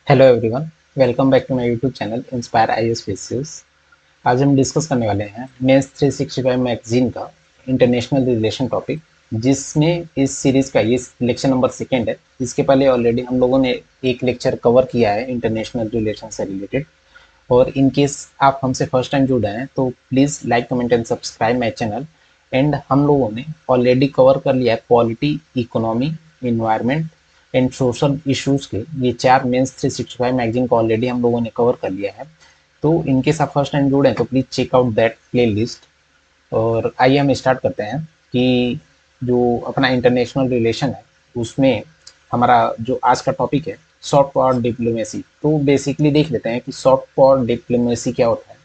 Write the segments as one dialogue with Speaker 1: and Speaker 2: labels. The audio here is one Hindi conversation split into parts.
Speaker 1: Hello everyone, welcome back to my YouTube channel inspire IAS PCS. आज हम डिस्कस करने वाले हैं मेंस 365 मैगजीन का इंटरनेशनल रिलेशन टॉपिक, जिसमें इस सीरीज का ये लेक्चर नंबर सेकेंड है। इसके पहले ऑलरेडी हम लोगों ने एक लेक्चर कवर किया है इंटरनेशनल रिलेशन से रिलेटेड। और इन केस आप हमसे फर्स्ट टाइम जुड़े हैं तो please like comment and subscribe my channel. And हम लोगों ने ऑलरेडी कवर कर लिया है polity, economy, environment and social issues के ये चार मेंस 365 मैगजीन को ऑलरेडी हम लोगों ने कवर कर लिया है। तो इनकेस आप फर्स्ट टाइम जुड़े हैं तो please check out that play list. और आइए हम स्टार्ट करते हैं कि जो अपना इंटरनेशनल रिलेशन है उसमें हमारा जो आज का टॉपिक है सॉफ्ट पावर डिप्लोमेसी। तो बेसिकली देख लेते हैं कि सॉफ्ट पावर डिप्लोमेसी क्या होता है।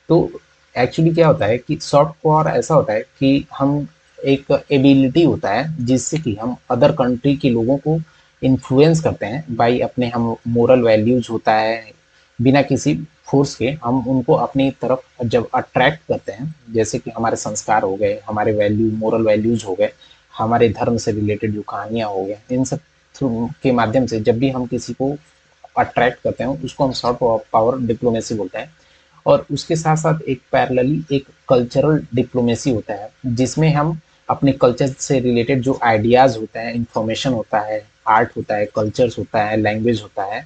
Speaker 1: तो एक्चुअली क्या होता है कि सॉफ्ट पावर ऐसा होता है कि हम एक एबिलिटी होता है जिससे कि हम अदर कंट्री के लोगों को इन्फ्लुएंस करते हैं बाई अपने हम मोरल वैल्यूज होता है। बिना किसी फोर्स के हम उनको अपनी तरफ जब अट्रैक्ट करते हैं, जैसे कि हमारे संस्कार हो गए, हमारे वैल्यू मोरल वैल्यूज हो गए, हमारे धर्म से रिलेटेड जो कहानियाँ हो गए, इन सब थ्रू के माध्यम से जब भी हम किसी को अट्रैक्ट करते हैं उसको हम सॉफ्ट पावर डिप्लोमेसी बोलते हैं। और उसके साथ साथ एक पैरेलली एक कल्चरल डिप्लोमेसी होता है जिसमें हम अपने कल्चर से रिलेटेड जो आइडियाज़ होता है, इंफॉर्मेशन होता है, आर्ट होता है, कल्चर्स होता है, लैंग्वेज होता है,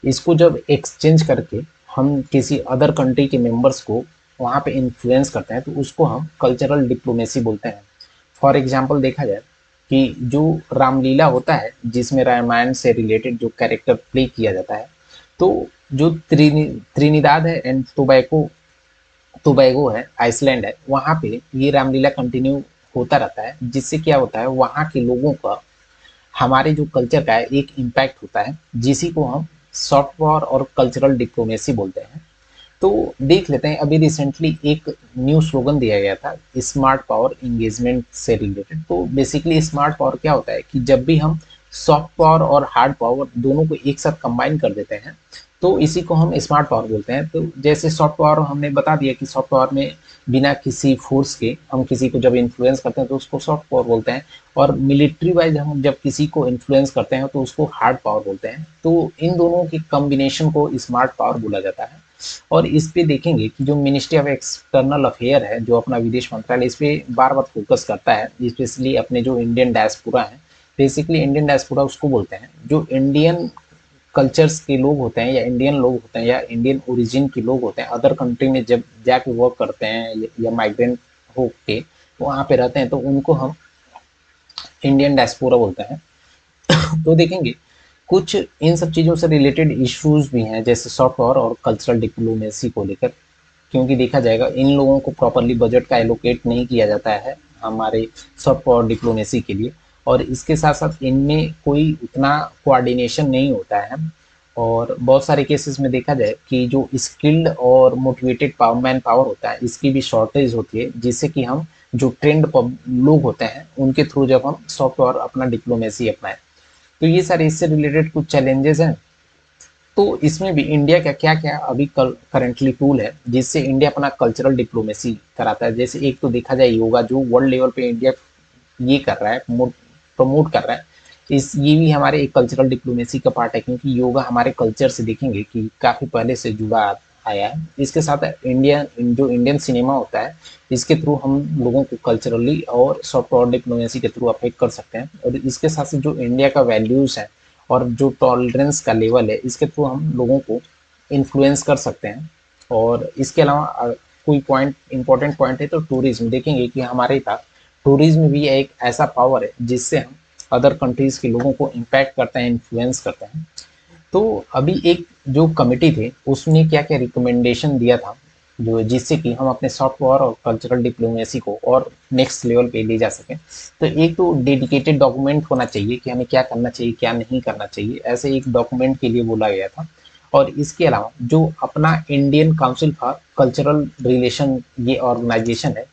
Speaker 1: इसको जब एक्सचेंज करके हम किसी अदर कंट्री के मेंबर्स को वहाँ पे इन्फ्लुएंस करते हैं तो उसको हम कल्चरल डिप्लोमेसी बोलते हैं। फॉर एग्जाम्पल देखा जाए कि जो रामलीला होता है जिसमें रामायण से रिलेटेड जो कैरेक्टर प्ले किया जाता है, तो जो त्रिनिदाद है एंड टोबैको टोबैगो है, आइसलैंड है, वहाँ पे ये रामलीला कंटिन्यू होता रहता है, जिससे क्या होता है वहाँ के लोगों का हमारे जो कल्चर का है एक इम्पैक्ट होता है, जिसी को हम सॉफ्ट पावर और कल्चरल डिप्लोमेसी बोलते हैं। तो देख लेते हैं, अभी रिसेंटली एक न्यू स्लोगन दिया गया था स्मार्ट पावर इंगेजमेंट से रिलेटेड। तो बेसिकली स्मार्ट पावर क्या होता है कि जब भी हम सॉफ्ट पावर और हार्ड पावर दोनों को एक साथ कंबाइन कर देते हैं तो इसी को हम स्मार्ट पावर बोलते हैं। तो जैसे सॉफ्ट पावर हमने बता दिया कि सॉफ्ट पावर में बिना किसी फोर्स के हम किसी को जब इन्फ्लुएंस करते हैं तो उसको सॉफ्ट पावर बोलते हैं। और मिलिट्री वाइज हम जब किसी को इन्फ्लुएंस करते हैं तो उसको हार्ड पावर बोलते हैं। तो इन दोनों के कॉम्बिनेशन को स्मार्ट पावर बोला जाता है। और इस पे देखेंगे कि जो मिनिस्ट्री ऑफ एक्सटर्नल अफेयर है, जो अपना विदेश मंत्रालय, इस पे बार बार फोकस करता है, स्पेशली अपने जो इंडियन डायस्पोरा है। बेसिकली इंडियन डायस्पोरा उसको बोलते हैं जो इंडियन कल्चर्स के लोग होते हैं या इंडियन लोग होते हैं या इंडियन ओरिजिन के लोग होते हैं, अदर कंट्री में जब जाके वर्क करते हैं या माइग्रेंट होके वहाँ पे रहते हैं, तो उनको हम इंडियन डायस्पोरा बोलते हैं। तो देखेंगे कुछ इन सब चीज़ों से रिलेटेड इश्यूज भी हैं जैसे सॉफ्ट पावर और कल्चरल डिप्लोमेसी को लेकर। क्योंकि देखा जाएगा इन लोगों को प्रॉपरली बजट का एलोकेट नहीं किया जाता है हमारे सॉफ्ट पावर डिप्लोमेसी के लिए। और इसके साथ साथ इनमें कोई उतना कोऑर्डिनेशन नहीं होता है। और बहुत सारे केसेस में देखा जाए कि जो स्किल्ड और मोटिवेटेड पावर मैन पावर होता है इसकी भी शॉर्टेज होती है, जिससे कि हम जो ट्रेंड लोग होते हैं उनके थ्रू जब हम सॉफ्ट पावर अपना डिप्लोमेसी अपनाएं। तो ये सारे इससे रिलेटेड कुछ चैलेंजेस हैं। तो इसमें भी इंडिया का क्या क्या अभी करेंटली टूल है जिससे इंडिया अपना कल्चरल डिप्लोमेसी कराता है। जैसे एक तो देखा जाए योगा, जो वर्ल्ड लेवल पे इंडिया ये कर रहा है, प्रमोट कर रहा है। इस ये भी हमारे एक कल्चरल डिप्लोमेसी का पार्ट है, क्योंकि योगा हमारे कल्चर से देखेंगे कि काफ़ी पहले से जुड़ा आया है। इसके साथ इंडिया जो इंडियन सिनेमा होता है इसके थ्रू हम लोगों को कल्चरली और सॉफ्ट पावर डिप्लोमेसी के थ्रू अफेक्ट कर सकते हैं। और इसके साथ साथ जो इंडिया का वैल्यूज़ है और जो टॉलरेंस का लेवल है इसके थ्रू हम लोगों को इन्फ्लुएंस कर सकते हैं। और इसके अलावा कोई पॉइंट इंपॉर्टेंट पॉइंट है तो टूरिज्म देखेंगे कि हमारे पास टूरिज्म भी एक ऐसा पावर है जिससे हम अदर कंट्रीज के लोगों को इम्पैक्ट करते हैं, इन्फ्लुएंस करते हैं। तो अभी एक जो कमिटी थे उसने क्या क्या रिकमेंडेशन दिया था जो जिससे कि हम अपने सॉफ्ट पावर और कल्चरल डिप्लोमेसी को और नेक्स्ट लेवल पे ले जा सकें। तो एक तो डेडिकेटेड डॉक्यूमेंट होना चाहिए कि हमें क्या करना चाहिए क्या नहीं करना चाहिए, ऐसे एक डॉक्यूमेंट के लिए बोला गया था। और इसके अलावा जो अपना Indian council for cultural relation ये ऑर्गेनाइजेशन है,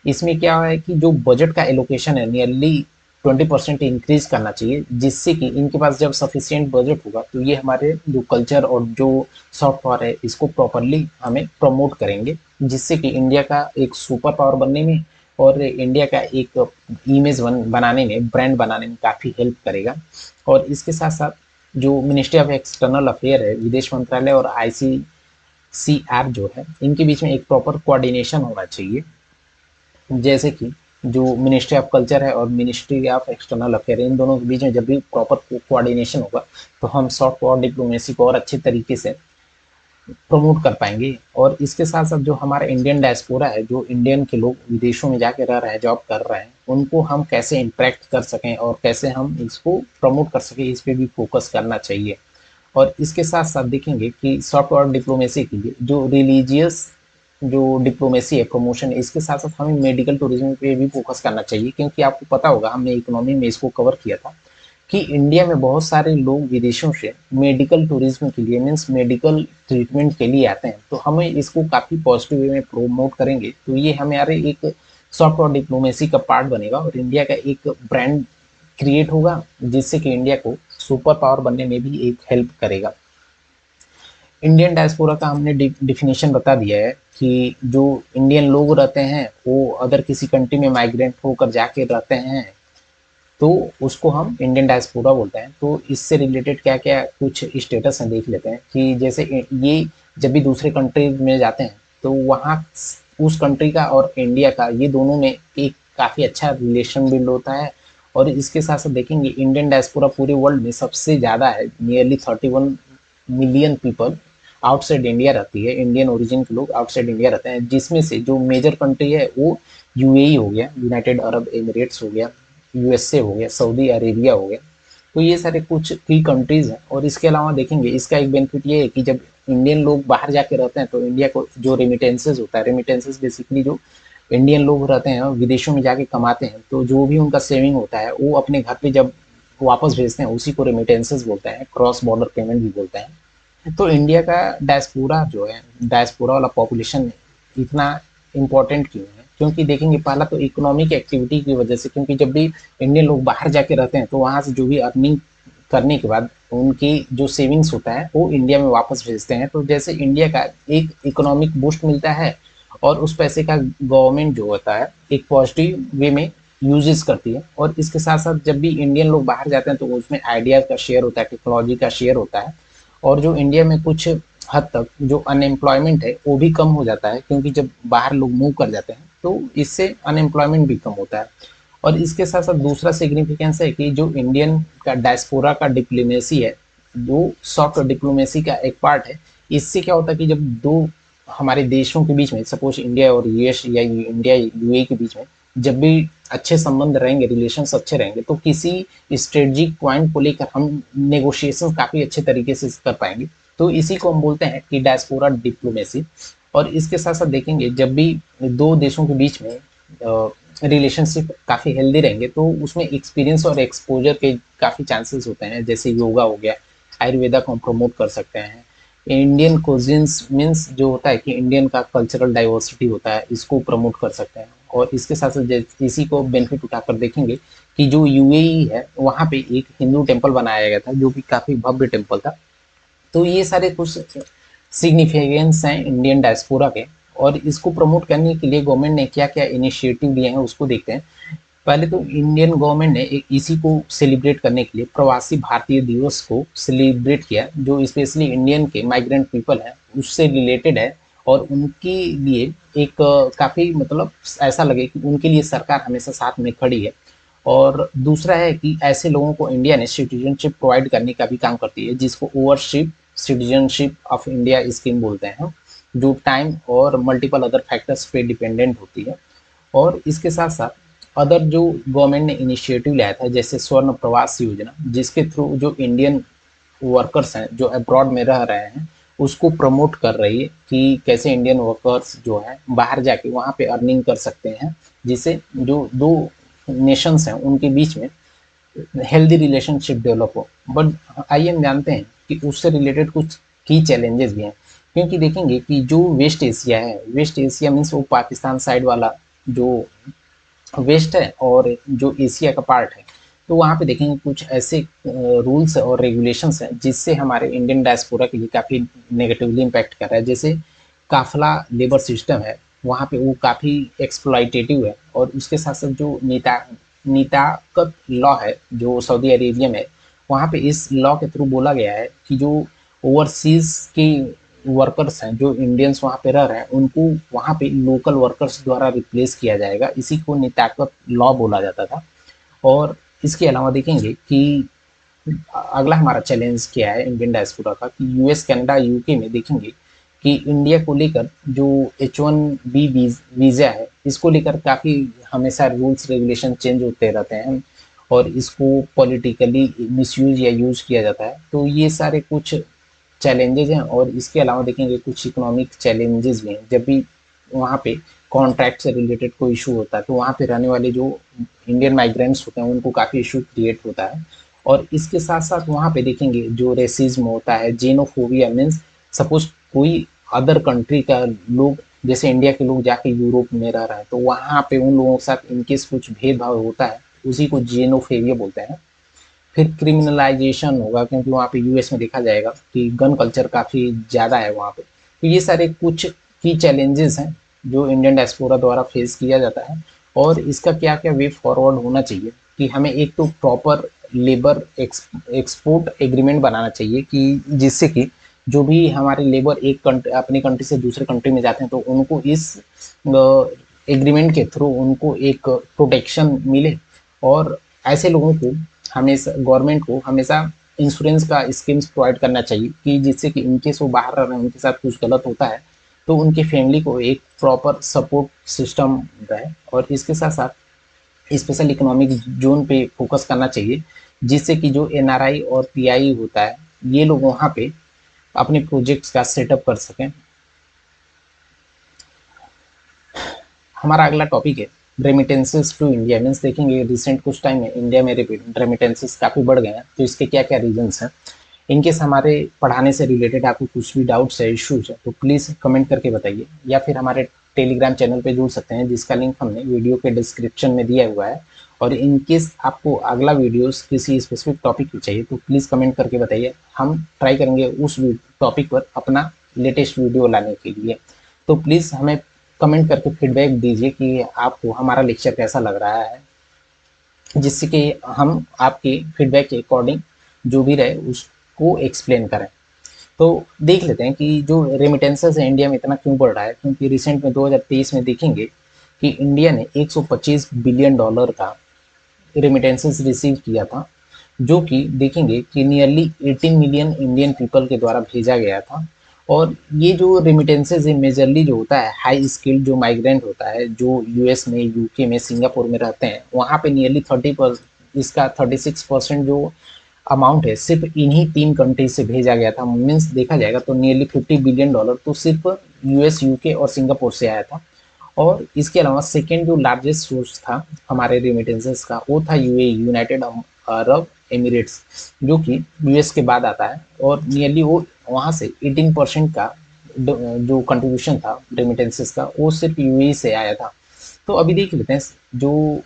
Speaker 1: इसमें क्या है कि जो बजट का एलोकेशन है नियरली 20% इंक्रीज करना चाहिए, जिससे कि इनके पास जब सफिशियंट बजट होगा तो ये हमारे जो कल्चर और जो सॉफ्ट पावर है इसको प्रॉपरली हमें प्रमोट करेंगे, जिससे कि इंडिया का एक सुपर पावर बनने में और इंडिया का एक इमेज बनाने में, ब्रांड बनाने में काफ़ी हेल्प करेगा। और इसके साथ साथ जो मिनिस्ट्री ऑफ एक्सटर्नल अफेयर है, विदेश मंत्रालय और आईसीसीआर जो है, इनके बीच में एक प्रॉपर कोऑर्डिनेशन होना चाहिए। जैसे कि जो मिनिस्ट्री ऑफ कल्चर है और मिनिस्ट्री ऑफ एक्सटर्नल अफेयर, इन दोनों के बीच में जब भी प्रॉपर कोऑर्डिनेशन होगा तो हम सॉफ्ट पावर डिप्लोमेसी को और अच्छे तरीके से प्रमोट कर पाएंगे। और इसके साथ साथ जो हमारा इंडियन डायस्पोरा है, जो इंडियन के लोग विदेशों में जाके रह रहे हैं, जॉब कर रहे हैं, उनको हम कैसे इंटरेक्ट कर सकें और कैसे हम इसको प्रमोट कर सकें, इस पर भी फोकस करना चाहिए। और इसके साथ साथ देखेंगे कि सॉफ्ट पावर डिप्लोमेसी के लिए जो रिलीजियस जो डिप्लोमेसी है, प्रमोशन, इसके साथ साथ हमें मेडिकल टूरिज्म पे भी फोकस करना चाहिए। क्योंकि आपको पता होगा, हमने इकोनॉमी में इसको कवर किया था कि इंडिया में बहुत सारे लोग विदेशों से मेडिकल टूरिज्म के लिए, मीन्स मेडिकल ट्रीटमेंट के लिए आते हैं। तो हमें इसको काफ़ी पॉजिटिव वे में प्रोमोट करेंगे तो ये हमारे एक सॉफ्ट पावर डिप्लोमेसी का पार्ट बनेगा और इंडिया का एक ब्रांड क्रिएट होगा, जिससे कि इंडिया को सुपर पावर बनने में भी एक हेल्प करेगा। इंडियन डायस्पोरा का हमने डिफिनेशन बता दिया है कि जो इंडियन लोग रहते हैं वो अदर किसी कंट्री में माइग्रेंट होकर जाके रहते हैं, तो उसको हम इंडियन डायस्पोरा बोलते हैं। तो इससे रिलेटेड क्या क्या कुछ स्टेटस हैं देख लेते हैं कि जैसे ये जब भी दूसरे कंट्री में जाते हैं तो वहाँ उस कंट्री का और इंडिया का, ये दोनों में एक काफ़ी अच्छा रिलेशन बिल्ड होता है। और इसके साथ साथ देखेंगे इंडियन डायस्पोरा पूरे वर्ल्ड में सबसे ज़्यादा है, nearly 31 million people outside India रहती है, इंडियन ओरिजिन के लोग आउटसाइड इंडिया रहते हैं, जिसमें से जो मेजर कंट्री है वो यूएई हो गया, यूनाइटेड अरब एमिरेट्स हो गया, यूएसए हो गया, सऊदी अरेबिया हो गया। तो ये सारे कुछ की कंट्रीज हैं। और इसके अलावा देखेंगे इसका एक बेनिफिट ये है कि जब इंडियन लोग बाहर जाके रहते हैं तो इंडिया को जो रेमिटेंसेज होता है, रेमिटेंसेज बेसिकली जो इंडियन लोग रहते हैं विदेशों में जाके कमाते हैं, तो जो भी उनका सेविंग होता है वो अपने घर पे जब वापस भेजते हैं उसी को रेमिटेंसेज बोलते हैं, क्रॉस बॉर्डर पेमेंट भी बोलते हैं। तो इंडिया का डायस्पोरा जो है, डायस्पोरा वाला पॉपुलेशन इतना इम्पोर्टेंट क्यों है? क्योंकि देखेंगे पहला तो इकोनॉमिक एक्टिविटी की वजह से, क्योंकि जब भी इंडियन लोग बाहर जाके रहते हैं तो वहाँ से जो भी अर्निंग करने के बाद उनकी जो सेविंग्स होता है वो इंडिया में वापस भेजते हैं। तो जैसे इंडिया का एक इकोनॉमिक बूस्ट मिलता है और उस पैसे का गवर्नमेंट जो होता है एक पॉजिटिव वे में यूजेस करती है। और इसके साथ साथ जब भी इंडियन लोग बाहर जाते हैं तो उसमें आइडियाज का शेयर होता है, टेक्नोलॉजी का शेयर होता है। और जो इंडिया में कुछ हद तक जो अनएम्प्लॉयमेंट है वो भी कम हो जाता है, क्योंकि जब बाहर लोग मूव कर जाते हैं तो इससे अनएम्प्लॉयमेंट भी कम होता है। और इसके साथ साथ दूसरा सिग्निफिकेंस है कि जो इंडियन का डायस्पोरा का डिप्लोमेसी है, वो सॉफ्ट डिप्लोमेसी का एक पार्ट है। इससे क्या होता है कि जब दो हमारे देशों के बीच में, सपोज इंडिया और यूएस या इंडिया यूए के बीच में जब भी अच्छे संबंध रहेंगे, रिलेशंस अच्छे रहेंगे, तो किसी स्ट्रेटजिक पॉइंट को लेकर हम नेगोशिएशन काफ़ी अच्छे तरीके से कर पाएंगे। तो इसी को हम बोलते हैं कि डायस्पोरा डिप्लोमेसी। और इसके साथ साथ देखेंगे जब भी दो देशों के बीच में रिलेशनशिप काफ़ी हेल्दी रहेंगे तो उसमें एक्सपीरियंस और एक्सपोजर के काफ़ी चांसेस होते हैं। जैसे योगा हो गया, आयुर्वेदा को हम प्रमोट कर सकते हैं। इंडियन कोजिन्स मीन्स जो होता है कि इंडियन का कल्चरल डाइवर्सिटी होता है, इसको प्रमोट कर सकते हैं। और इसके साथ साथ इसी को बेनिफिट उठाकर देखेंगे कि जो यूएई है वहाँ पे एक हिंदू टेम्पल बनाया गया था जो कि काफ़ी भव्य टेम्पल था। तो ये सारे कुछ सिग्निफिकेंस हैं इंडियन डायस्पोरा के। और इसको प्रमोट करने के लिए गवर्नमेंट ने क्या क्या इनिशिएटिव लिए हैं उसको देखते हैं। पहले तो इंडियन गवर्नमेंट ने इसी को सेलिब्रेट करने के लिए प्रवासी भारतीय दिवस को सेलिब्रेट किया, जो स्पेशली इंडियन के माइग्रेंट पीपल हैं उससे रिलेटेड है। और उनके लिए एक काफ़ी मतलब ऐसा लगे कि उनके लिए सरकार हमेशा साथ में खड़ी है। और दूसरा है कि ऐसे लोगों को इंडिया ने सिटीजनशिप प्रोवाइड करने का भी काम करती है, जिसको ओवरशिप सिटीजनशिप ऑफ इंडिया स्कीम बोलते हैं, जो टाइम और मल्टीपल अदर फैक्टर्स पे डिपेंडेंट होती है। और इसके साथ साथ अदर जो गवर्नमेंट ने इनिशिएटिव लाया था, जैसे स्वर्ण प्रवास योजना, जिसके थ्रू जो इंडियन वर्कर्स हैं जो अब्रॉड में रह रहे हैं उसको प्रमोट कर रही है कि कैसे इंडियन वर्कर्स जो है बाहर जाके वहाँ पे अर्निंग कर सकते हैं, जिससे जो दो नेशंस हैं उनके बीच में हेल्दी रिलेशनशिप डेवलप हो। बट आइए हम जानते हैं कि उससे रिलेटेड कुछ की चैलेंजेस भी हैं। क्योंकि देखेंगे कि जो वेस्ट एशिया है, वेस्ट एशिया मीन्स वो पाकिस्तान साइड वाला जो वेस्ट है और जो एशिया का पार्ट है, तो वहाँ पे देखेंगे कुछ ऐसे रूल्स और रेगुलेशंस हैं जिससे हमारे इंडियन डायस्पोरा के लिए काफ़ी नेगेटिवली इम्पैक्ट कर रहा है। जैसे काफला लेबर सिस्टम है, वहाँ पे वो काफ़ी एक्सप्लॉइटेटिव है। और उसके साथ साथ जो नीताकत लॉ है जो सऊदी अरेबिया में, वहाँ पे इस लॉ के थ्रू बोला गया है कि जो ओवरसीज के वर्कर्स हैं, जो इंडियंस वहाँ पे रह रहे हैं, उनको वहाँ पे लोकल वर्कर्स द्वारा रिप्लेस किया जाएगा। इसी को निताकत लॉ बोला जाता था। और इसके अलावा देखेंगे कि अगला हमारा चैलेंज क्या है इंडियन डायस्पोरा का, कि यूएस, कनाडा, यूके में देखेंगे कि इंडिया को लेकर जो H1B वीज़ा है, इसको लेकर काफ़ी हमेशा रूल्स रेगुलेशन चेंज होते रहते हैं और इसको पॉलिटिकली मिसयूज या यूज किया जाता है। तो ये सारे कुछ चैलेंजेस हैं। और इसके अलावा देखेंगे कुछ इकोनॉमिक चैलेंजेस भी हैं। जब भी वहाँ पे कॉन्ट्रैक्ट से रिलेटेड कोई इशू होता है तो वहाँ पे रहने वाले जो इंडियन माइग्रेंट्स होते हैं उनको काफ़ी इशू क्रिएट होता है। और इसके साथ साथ वहाँ पे देखेंगे जो रेसिज्म होता है, जेनोफोबिया मीन्स सपोज कोई अदर कंट्री का लोग, जैसे इंडिया के लोग जाके यूरोप में रह रहे हैं तो वहाँ पे उन लोगों के साथ इनकेस कुछ भेदभाव होता है, उसी को जेनोफोबिया बोलते हैं। फिर क्रिमिनलाइजेशन होगा, क्योंकि वहाँ पे यूएस में देखा जाएगा कि गन कल्चर काफ़ी ज़्यादा है वहाँ पे। तो ये सारे कुछ की चैलेंजेस हैं जो इंडियन डायस्पोरा द्वारा फेस किया जाता है। और इसका क्या क्या वे फॉरवर्ड होना चाहिए कि हमें एक तो प्रॉपर लेबर एक्सपोर्ट एग्रीमेंट बनाना चाहिए, कि जिससे कि जो भी हमारे लेबर एक कंट्री अपनी कंट्री से दूसरे कंट्री में जाते हैं तो उनको इस एग्रीमेंट के थ्रू उनको एक प्रोटेक्शन मिले। और ऐसे लोगों को हमेशा गवर्नमेंट को हमेशा इंश्योरेंस का स्कीम्स प्रोवाइड करना चाहिए, कि जिससे कि इनकेस वो बाहर रह रहे हैं, उनके साथ कुछ गलत होता है तो उनकी फैमिली को एक प्रॉपर सपोर्ट सिस्टम रहे। और इसके साथ साथ स्पेशल इकोनॉमिक जोन पे फोकस करना चाहिए, जिससे कि जो एनआरआई और पीआई होता है ये लोग वहाँ पे अपने प्रोजेक्ट्स का सेटअप कर सकें। हमारा अगला टॉपिक है रेमिटेंसेस टू इंडिया। मीन्स देखेंगे रिसेंट कुछ टाइम में इंडिया में रेमिटेंसेस काफ़ी बढ़ गए हैं, तो इसके क्या क्या रीजंस हैं। इनकेस हमारे पढ़ाने से रिलेटेड आपको कुछ भी डाउट्स है, इश्यूज है, तो प्लीज़ कमेंट करके बताइए, या फिर हमारे टेलीग्राम चैनल पे जुड़ सकते हैं जिसका लिंक हमने वीडियो के डिस्क्रिप्शन में दिया हुआ है। और इनकेस आपको अगला वीडियोस किसी स्पेसिफिक टॉपिक की चाहिए तो प्लीज़ कमेंट करके बताइए, हम ट्राई करेंगे उस टॉपिक पर अपना लेटेस्ट वीडियो लाने के लिए। तो प्लीज़ हमें कमेंट करके फीडबैक दीजिए कि आपको हमारा लेक्चर कैसा लग रहा है, जिससे कि हम आपके फीडबैक के अकॉर्डिंग जो भी रहे उसको एक्सप्लेन करें। तो देख लेते हैं कि जो रेमिटेंसेस है इंडिया में इतना क्यों बढ़ रहा है। क्योंकि रिसेंट में 2023 में देखेंगे कि इंडिया ने 125 बिलियन डॉलर का रेमिटेंसेस रिसीव किया था, जो कि देखेंगे कि नियरली 18 मिलियन इंडियन पीपल के द्वारा भेजा गया था। और ये जो रेमिटेंसेज है मेजरली जो होता है हाई स्किल्ड जो माइग्रेंट होता है, जो यूएस में, यूके में, सिंगापुर में रहते हैं, वहाँ पे नियरली 30%, इसका 36% जो अमाउंट है सिर्फ इन्हीं 3 कंट्री से भेजा गया था। मीन्स देखा जाएगा तो नियरली 50 बिलियन डॉलर तो सिर्फ यूएस, यूके और सिंगापुर से आया था। और इसके अलावा सेकेंड जो लार्जेस्ट सोर्स था हमारे रेमिटेंसेस का वो था यूएई, यूनाइटेड अरब एमिरेट्स, जो कि यूएस के बाद आता है। और नियरली वो वहाँ से 18% का जो कंट्रीब्यूशन था रेमिटेंसेस का वो सिर्फ यूएई से आया था। तो अभी देख लेते हैं जो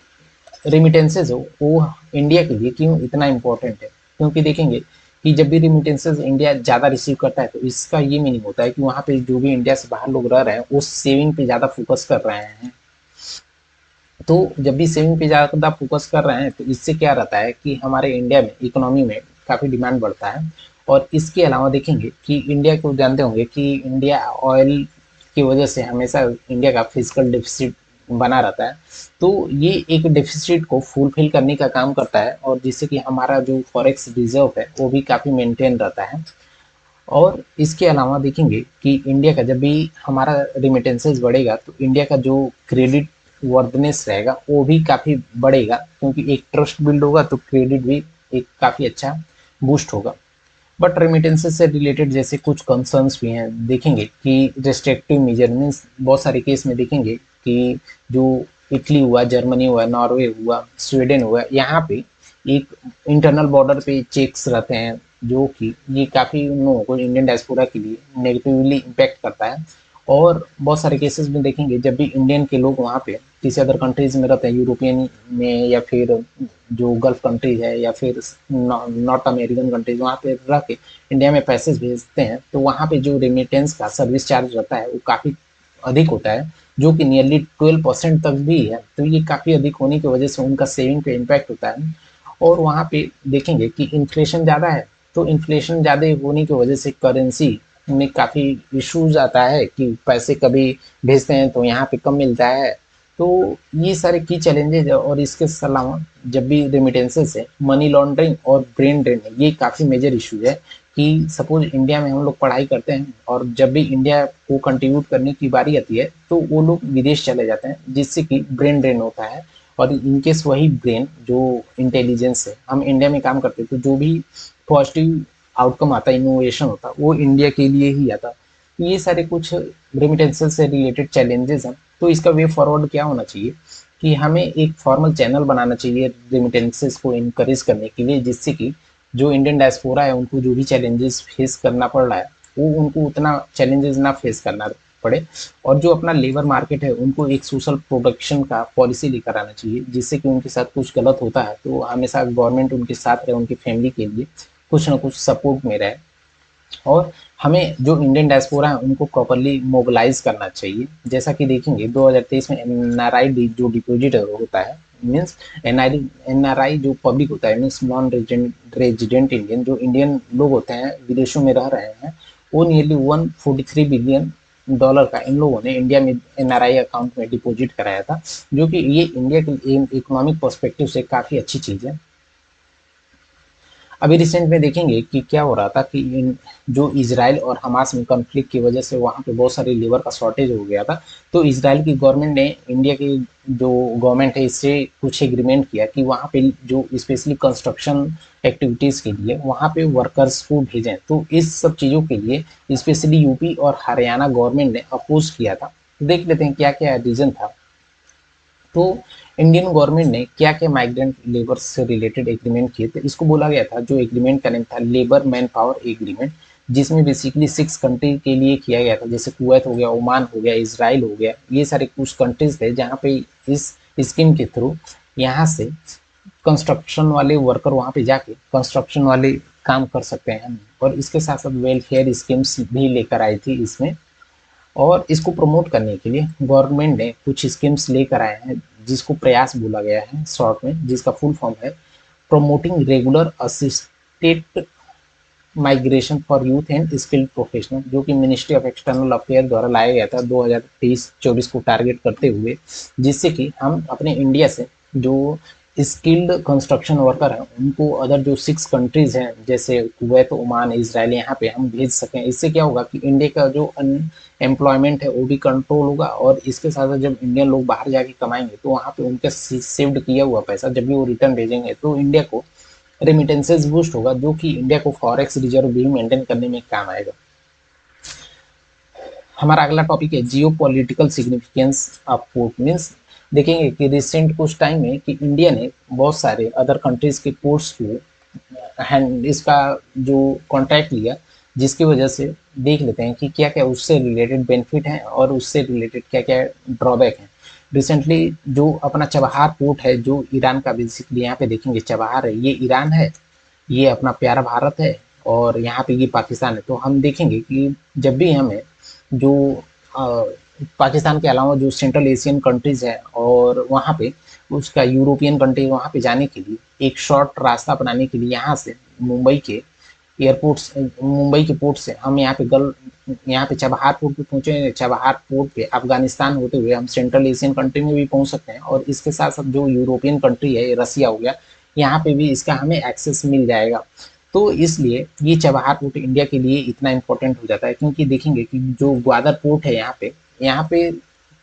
Speaker 1: रेमिटेंसेज हो वो इंडिया के लिए क्यों इतना इम्पोर्टेंट है। क्योंकि देखेंगे कि जब भी रेमिटेंसेज इंडिया ज़्यादा रिसीव करता है तो इसका ये मीनिंग होता है कि वहाँ पे जो भी इंडिया से बाहर लोग रह रहे हैं वो सेविंग पे ज़्यादा फोकस कर रहे हैं। तो जब भी सेविंग पे ज़्यादा फोकस कर रहे हैं तो इससे क्या रहता है कि हमारे इंडिया में इकोनॉमी में काफ़ी डिमांड बढ़ता है। और इसके अलावा देखेंगे कि इंडिया को जानते होंगे कि इंडिया ऑयल की वजह से हमेशा इंडिया का फिजिकल डेफिसिट बना रहता है। तो ये एक डेफिसिट को फुलफिल करने का काम करता है, और जिससे कि हमारा जो फॉरेक्स रिजर्व है वो भी काफ़ी मेंटेन रहता है। और इसके अलावा देखेंगे कि इंडिया का जब भी हमारा रिमिटेंसेस बढ़ेगा तो इंडिया का जो क्रेडिट वर्दनेस रहेगा वो भी काफ़ी बढ़ेगा, क्योंकि एक ट्रस्ट बिल्ड होगा तो क्रेडिट भी एक काफ़ी अच्छा बूस्ट होगा। बट रेमिटेंसेस से रिलेटेड जैसे कुछ कंसर्न्स भी हैं। देखेंगे कि रेस्ट्रिक्टिव मेजर मीन्स बहुत सारे केस में देखेंगे कि जो इटली हुआ, जर्मनी हुआ, नॉर्वे हुआ, स्वीडन हुआ, यहाँ पे एक इंटरनल बॉर्डर पे चेक्स रहते हैं, जो कि ये काफ़ी उन लोगों को इंडियन डायस्पोरा के लिए नेगेटिवली इम्पैक्ट करता है। और बहुत सारे केसेस में देखेंगे जब भी इंडियन के लोग वहाँ पे किसी अदर कंट्रीज में रहते हैं, यूरोपियन में या फिर जो गल्फ कंट्रीज है या फिर नॉर्थ अमेरिकन कंट्रीज, वहाँ पे रह के इंडिया में पैसे भेजते हैं तो वहाँ पे जो रेमिटेंस का सर्विस चार्ज रहता है वो काफ़ी अधिक होता है, जो कि नियरली 12% तक भी है। तो ये काफ़ी अधिक होने की वजह से उनका सेविंग पे इम्पैक्ट होता है। और वहाँ पे देखेंगे कि इन्फ्लेशन ज़्यादा है, तो इन्फ्लेशन ज़्यादा होने की वजह से करेंसी में काफ़ी इश्यूज आता है कि पैसे कभी भेजते हैं तो यहाँ पे कम मिलता है। तो ये सारे की चैलेंजेज है, और इसके अलावा जब भी रेमिटेंसेस है, मनी लॉन्ड्रिंग और ब्रेन ड्रेन है, ये काफ़ी मेजर इशू है। कि सपोज इंडिया में हम लोग पढ़ाई करते हैं और जब भी इंडिया को कंट्रीब्यूट करने की बारी आती है तो वो लोग विदेश चले जाते हैं, जिससे कि ब्रेन ड्रेन होता है। और इनकेस वही ब्रेन जो इंटेलिजेंस है हम इंडिया में काम करते हैं, तो जो भी पॉजिटिव आउटकम आता है, इनोवेशन होता है, वो इंडिया के लिए ही आता। तो ये सारे कुछ रेमिटेंसेस से रिलेटेड चैलेंजेस हैं। तो इसका वे फॉरवर्ड क्या होना चाहिए कि हमें एक फॉर्मल चैनल बनाना चाहिए रेमिटेंसेस को इनकरेज करने के लिए, जिससे कि जो इंडियन डायस्पोरा है उनको जो भी चैलेंजेस फेस करना पड़ रहा है वो उनको उतना चैलेंजेस ना फेस करना पड़े। और जो अपना लेबर मार्केट है उनको एक सोशल प्रोटेक्शन का पॉलिसी लेकर आना चाहिए, जिससे कि उनके साथ कुछ गलत होता है तो हमेशा गवर्नमेंट उनके साथ रहे, उनकी फैमिली के लिए कुछ ना कुछ सपोर्ट में रहे। और हमें जो इंडियन डायस्पोरा है उनको प्रॉपरली मोबिलाइज करना चाहिए। जैसा कि देखेंगे 2023 में एनआरआई जो डिपॉजिट होता है, मीन्स एनआरआई जो पब्लिक होता है, मीन्स नॉन रेजिडेंट इंडियन, जो इंडियन लोग होते हैं विदेशों में रह रहे हैं, वो नियरली 143 बिलियन डॉलर का इन लोगों ने इंडिया में एनआरआई अकाउंट में डिपॉजिट कराया था, जो कि ये इंडिया के इकोनॉमिक पर्सपेक्टिव से काफ़ी अच्छी चीज़ है। अभी रिसेंट में देखेंगे कि क्या हो रहा था कि जो इजराइल और हमास में कॉन्फ्लिक्ट की वजह से वहाँ पे बहुत सारी लेबर का शॉर्टेज हो गया था। तो इजराइल की गवर्नमेंट ने इंडिया की जो गवर्नमेंट है इससे कुछ एग्रीमेंट किया कि वहाँ पे जो स्पेशली कंस्ट्रक्शन एक्टिविटीज़ के लिए वहाँ पे वर्कर्स को भेजें। तो इस सब चीज़ों के लिए स्पेशली यूपी और हरियाणा गवर्नमेंट ने अपोज किया था। देख लेते हैं क्या क्या रीजन था। तो इंडियन गवर्नमेंट ने क्या क्या माइग्रेंट लेबर से रिलेटेड एग्रीमेंट किए थे, इसको बोला गया था, जो एग्रीमेंट का नेम था लेबर मैन पावर एग्रीमेंट, जिसमें बेसिकली 6 कंट्री के लिए किया गया था, जैसे कुवैत हो गया, ओमान हो गया, इसराइल हो गया। ये सारे कुछ कंट्रीज थे जहाँ पे इस स्कीम के थ्रू यहाँ से कंस्ट्रक्शन वाले वर्कर वहाँ पे जाके कंस्ट्रक्शन वाले काम कर सकते हैं। और इसके साथ साथ वेलफेयर स्कीम्स भी लेकर आई थी इसमें। और इसको प्रमोट करने के लिए गवर्नमेंट ने कुछ स्कीम्स लेकर आए हैं, जिसको प्रयास बोला गया है शॉर्ट में, जिसका फुल फॉर्म है promoting regular assisted migration for youth and skilled professional, जो कि मिनिस्ट्री ऑफ एक्सटर्नल अफेयर द्वारा लाया गया था 2023-24 को टारगेट करते हुए, जिससे कि हम अपने इंडिया से जो स्किल्ड कंस्ट्रक्शन वर्कर हैं उनको अदर जो 6 कंट्रीज हैं जैसे कुवैत, ओमान, इसराइल, यहाँ पे हम भेज सकें। इससे क्या होगा कि इंडिया का जो एम्प्लॉयमेंट है वो भी कंट्रोल होगा, और इसके साथ साथ जब इंडियन लोग बाहर जाके कमाएंगे तो वहाँ पे उनका सेव्ड किया हुआ पैसा जब भी वो रिटर्न भेजेंगे तो इंडिया को रेमिटेंसेस बूस्ट होगा, जो कि इंडिया को फॉरेक्स रिजर्व भी मेंटेन करने में काम आएगा। हमारा अगला टॉपिक है जियो political significance of port. Means देखेंगे कि रिसेंट कुछ टाइम में कि इंडिया ने बहुत सारे अदर कंट्रीज के पोर्ट्स को हैंड इसका जो कॉन्ट्रैक्ट लिया, जिसकी वजह से देख लेते हैं कि क्या क्या उससे रिलेटेड बेनिफिट हैं और उससे रिलेटेड क्या क्या ड्रॉबैक हैं। रिसेंटली जो अपना चबहार पोर्ट है जो ईरान का, बेसिकली यहाँ पे देखेंगे चबहार है, ये ईरान है, ये अपना प्यारा भारत है, और यहाँ पे ये पाकिस्तान है। तो हम देखेंगे कि जब भी हमें जो पाकिस्तान के अलावा जो सेंट्रल एशियन कंट्रीज है और वहाँ पे उसका यूरोपियन कंट्री वहाँ पे जाने के लिए एक शॉर्ट रास्ता अपनाने के लिए यहाँ से मुंबई के मुंबई के पोर्ट से हम यहाँ पे चबहार पोर्ट पे पहुंचे। चबहार पोर्ट पे अफगानिस्तान होते हुए हम सेंट्रल एशियन कंट्री में भी पहुंच सकते हैं, और इसके साथ साथ जो यूरोपियन कंट्री है रसिया हो गया, यहाँ पे भी इसका हमें एक्सेस मिल जाएगा। तो इसलिए ये चबहार पोर्ट इंडिया के लिए इतना इम्पोर्टेंट हो जाता है, क्योंकि देखेंगे कि जो ग्वादर पोर्ट है यहाँ पे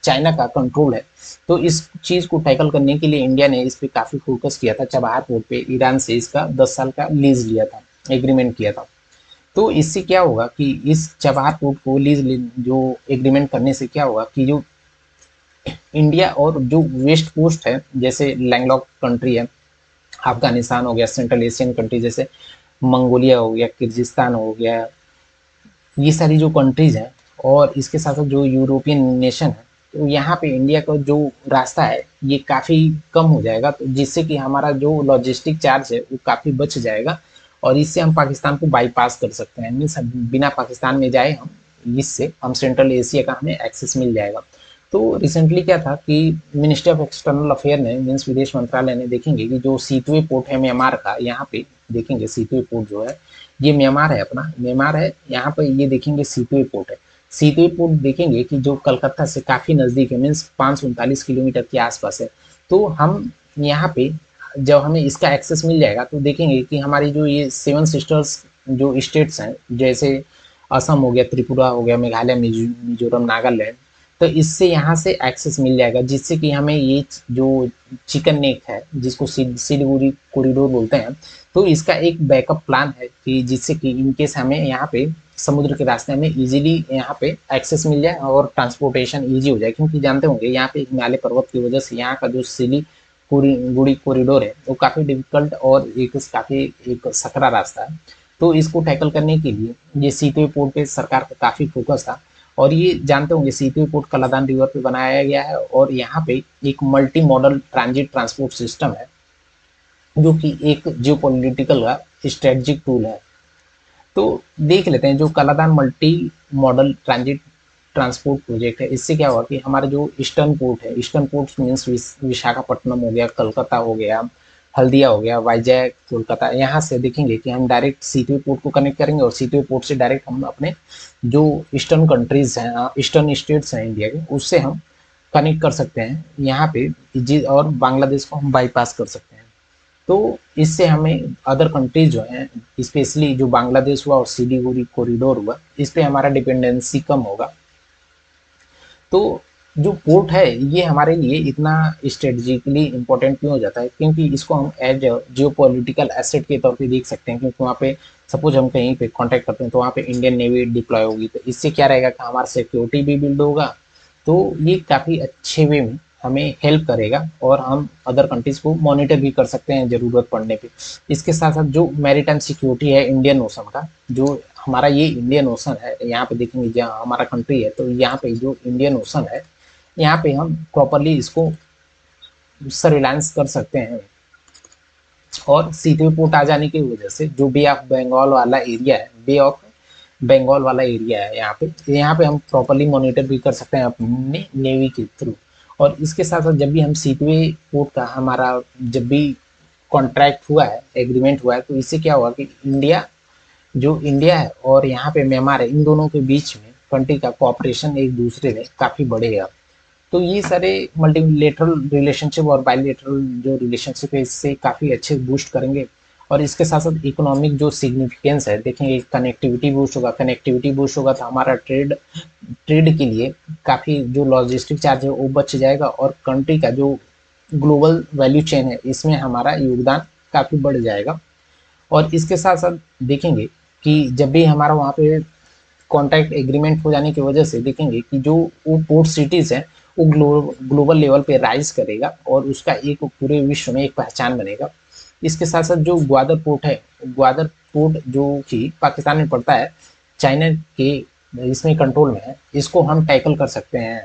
Speaker 1: चाइना का कंट्रोल है। तो इस चीज को टैकल करने के लिए इंडिया ने इस पे काफी फोकस किया था। चबहार पोर्ट पे ईरान से इसका 10 साल का लीज लिया था, एग्रीमेंट किया था। तो इससे क्या होगा कि इस चबहार पोर्ट को लीज जो एग्रीमेंट करने से क्या होगा कि जो इंडिया और जो वेस्ट कोस्ट है, जैसे लैंडलॉक कंट्री है, अफगानिस्तान हो गया, सेंट्रल एशियन कंट्री जैसे मंगोलिया हो गया, किर्गिस्तान हो गया, ये सारी जो कंट्रीज हैं, और इसके साथ साथ जो यूरोपियन नेशन है, तो यहाँ पे इंडिया का जो रास्ता है ये काफ़ी कम हो जाएगा, तो जिससे कि हमारा जो लॉजिस्टिक चार्ज है वो काफ़ी बच जाएगा, और इससे हम पाकिस्तान को बाईपास कर सकते हैं। मीन्स बिना पाकिस्तान में जाए हम इससे हम सेंट्रल एशिया का हमें एक्सेस मिल जाएगा। तो रिसेंटली क्या था कि मिनिस्ट्री ऑफ एक्सटर्नल अफेयर ने, मीन्स विदेश मंत्रालय ने, देखेंगे कि जो सीतुए पोर्ट है म्यांमार का, यहाँ पे देखेंगे सीतुए पोर्ट जो है ये म्यांमार है, अपना म्यांमार है, यहाँ पे ये देखेंगे सीतुए पोर्ट है। सीतुए पोर्ट देखेंगे कि जो कलकत्ता से काफी नजदीक है, मीन्स 539 किलोमीटर के आसपास है। तो हम यहाँ पे जब हमें इसका एक्सेस मिल जाएगा तो देखेंगे कि हमारी जो ये 7 सिस्टर्स जो स्टेट्स हैं, जैसे असम हो गया, त्रिपुरा हो गया, मेघालय, मिजोरम, नागालैंड, तो इससे यहाँ से एक्सेस मिल जाएगा, जिससे कि हमें ये जो चिकन नेक है जिसको सिलीगुड़ी कॉरिडोर बोलते हैं, तो इसका एक बैकअप प्लान है कि जिससे कि इनकेस हमें यहाँ पे समुद्र के रास्ते में इजीली यहाँ पे एक्सेस मिल जाए और ट्रांसपोर्टेशन इजी हो जाए। क्योंकि जानते होंगे यहाँ पे हिमालय पर्वत की वजह से यहाँ का जो सिलीगुड़ी कॉरिडोर है वो काफ़ी डिफिकल्ट और एक काफ़ी एक सकरा रास्ता है। तो इसको टैकल करने के लिए ये सीतुए पोर्ट पे सरकार का काफ़ी फोकस था। और ये जानते होंगे सीतुए पोर्ट कलादान रिवर पे बनाया गया है और यहाँ पे एक multi modal transit transport system है जो कि एक जियोपॉलिटिकल का स्ट्रेटजिक टूल है। तो देख लेते हैं जो Kaladan multi modal transit transport project है, इससे क्या हुआ कि हमारा जो ईस्टर्न पोर्ट है, ईस्टर्न पोर्ट मीन्स विशाखापट्टनम हो गया, कलकत्ता हो गया, हल्दिया हो गया, वाईजैग, कोलकाता, यहाँ से देखेंगे कि हम डायरेक्ट सीतुए पोर्ट को कनेक्ट करेंगे और सीतुए पोर्ट से डायरेक्ट हम अपने जो ईस्टर्न कंट्रीज हैं, ईस्टर्न स्टेट्स हैं इंडिया के, उससे हम कनेक्ट कर सकते हैं यहाँ पे, और बांग्लादेश को हम बाईपास कर सकते हैं। तो इससे हमें अदर कंट्रीज जो हैं, स्पेशली जो बांग्लादेश हुआ और सिलीगुड़ी कॉरिडोर हुआ, इस पे हमारा डिपेंडेंसी कम होगा। तो जो पोर्ट है ये हमारे लिए इतना स्ट्रेटजिकली इंपॉर्टेंट क्यों हो जाता है, क्योंकि इसको हम एज जियो पॉलिटिकल एसेट के तौर पे देख सकते हैं। क्योंकि वहाँ पे सपोज हम कहीं पे कांटेक्ट करते हैं तो वहाँ पे इंडियन नेवी डिप्लॉय होगी, तो इससे क्या रहेगा कि हमारा सिक्योरिटी भी बिल्ड होगा। तो ये काफ़ी अच्छे वे में हमें हेल्प करेगा और हम अदर कंट्रीज को मॉनिटर भी कर सकते हैं ज़रूरत पड़ने पे। इसके साथ साथ जो मैरीटाइम सिक्योरिटी है इंडियन ओशन का, जो हमारा ये इंडियन ओशन है, यहाँ पे देखेंगे जहाँ हमारा कंट्री है, तो यहाँ पे जो इंडियन ओशन है यहाँ पे हम प्रॉपरली इसको सर्विलांस कर सकते हैं। और सीधे पोर्ट आ जाने की वजह से जो बे ऑफ बंगाल वाला एरिया है, बे ऑफ बंगाल वाला एरिया है, यहाँ पे हम प्रॉपरली मॉनिटर भी कर सकते हैं अपने नेवी के थ्रू। और इसके साथ साथ जब भी हम सीधे पोर्ट का हमारा जब भी कॉन्ट्रैक्ट हुआ है, एग्रीमेंट हुआ है, तो इससे क्या हुआ कि इंडिया है और यहाँ पे म्यांमार है, इन दोनों के बीच में कंट्री का कोऑपरेशन एक दूसरे में काफ़ी बढ़ेगा। तो ये सारे मल्टीलेटरल रिलेशनशिप और बायलेटरल जो रिलेशनशिप है इससे काफ़ी अच्छे बूस्ट करेंगे। और इसके साथ साथ इकोनॉमिक जो सिग्निफिकेंस है देखेंगे, कनेक्टिविटी बूस्ट होगा तो हमारा ट्रेड के लिए काफ़ी जो लॉजिस्टिक चार्ज है वो बच जाएगा और कंट्री का जो ग्लोबल वैल्यू चेन है इसमें हमारा योगदान काफ़ी बढ़ जाएगा। और इसके साथ साथ देखेंगे कि जब भी हमारा वहाँ पे कॉन्ट्रैक्ट एग्रीमेंट हो जाने की वजह से देखेंगे कि जो वो पोर्ट सिटीज़ हैं वो ग्लोबल लेवल पे राइज करेगा और उसका एक पूरे विश्व में एक पहचान बनेगा। इसके साथ साथ जो ग्वादर पोर्ट है, ग्वादर पोर्ट जो कि पाकिस्तान में पड़ता है, चाइना के इसमें कंट्रोल में है, इसको हम टैकल कर सकते हैं।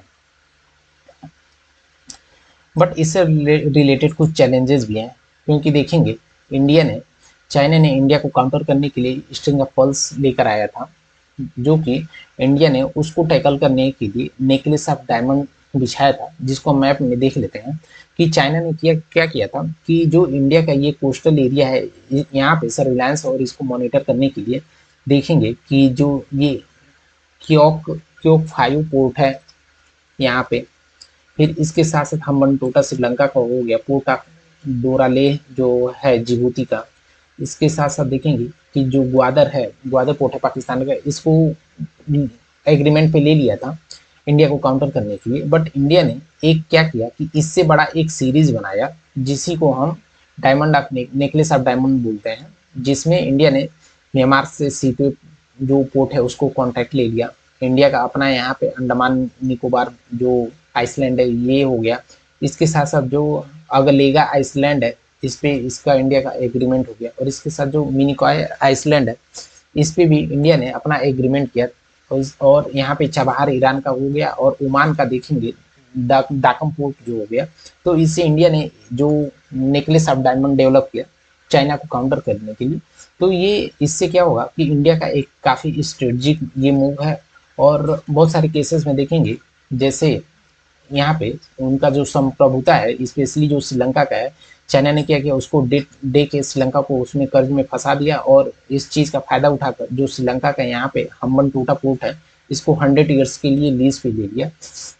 Speaker 1: बट इससे रिलेटेड कुछ चैलेंजेस भी हैं, क्योंकि देखेंगे चाइना ने इंडिया को काउंटर करने के लिए स्ट्रिंग ऑफ पर्ल्स लेकर आया था, जो कि इंडिया ने उसको टैकल करने के लिए नेकलेस ऑफ डायमंड बिछाया था, जिसको मैप में देख लेते हैं कि चाइना ने क्या किया था कि जो इंडिया का ये कोस्टल एरिया है यहाँ पे सर्विलांस और इसको मॉनिटर करने के लिए देखेंगे कि जो ये क्योक 5 पोर्ट है यहाँ पे, फिर इसके साथ साथ हम्बनटोटा श्रीलंका का हो गया, पोर्ट ऑफ डोरालेह जो है जिबूती का। इसके साथ साथ देखेंगे कि जो ग्वादर पोर्ट है पाकिस्तान का, इसको एग्रीमेंट पे ले लिया था इंडिया को काउंटर करने के लिए। बट इंडिया ने एक क्या किया कि इससे बड़ा एक सीरीज बनाया जिसी को हम diamond of necklace of diamond बोलते हैं, जिसमें इंडिया ने म्यांमार से सीधे जो पोर्ट है उसको कॉन्ट्रैक्ट ले लिया। इंडिया का अपना यहाँ पे अंडमान निकोबार जो आइसलैंड है ये हो गया। इसके साथ साथ जो अगलेगा आइसलैंड है इस पे इसका इंडिया का एग्रीमेंट हो गया। और इसके साथ जो मिनिकॉय आइसलैंड है इस पे भी इंडिया ने अपना एग्रीमेंट किया। और यहाँ पे चबहार ईरान का हो गया और ओमान का देखेंगे डाकम पोर्ट जो हो गया। तो इससे इंडिया ने जो नेकलेस ऑफ डायमंड डेवलप किया चाइना को काउंटर करने के लिए। तो ये इससे क्या होगा कि इंडिया का एक काफ़ी स्ट्रेटजिक ये मूव है। और बहुत सारे केसेस में देखेंगे, जैसे यहाँ पे उनका जो संप्रभुता है, स्पेशली जो श्रीलंका का है, चाइना ने क्या किया, उसको दे के श्रीलंका को उसमें कर्ज में फंसा दिया, और इस चीज़ का फायदा उठाकर जो श्रीलंका का यहाँ पे हम्बनटोटा पोर्ट है, इसको 100 ईयर्स के लिए लीज पे ले लिया।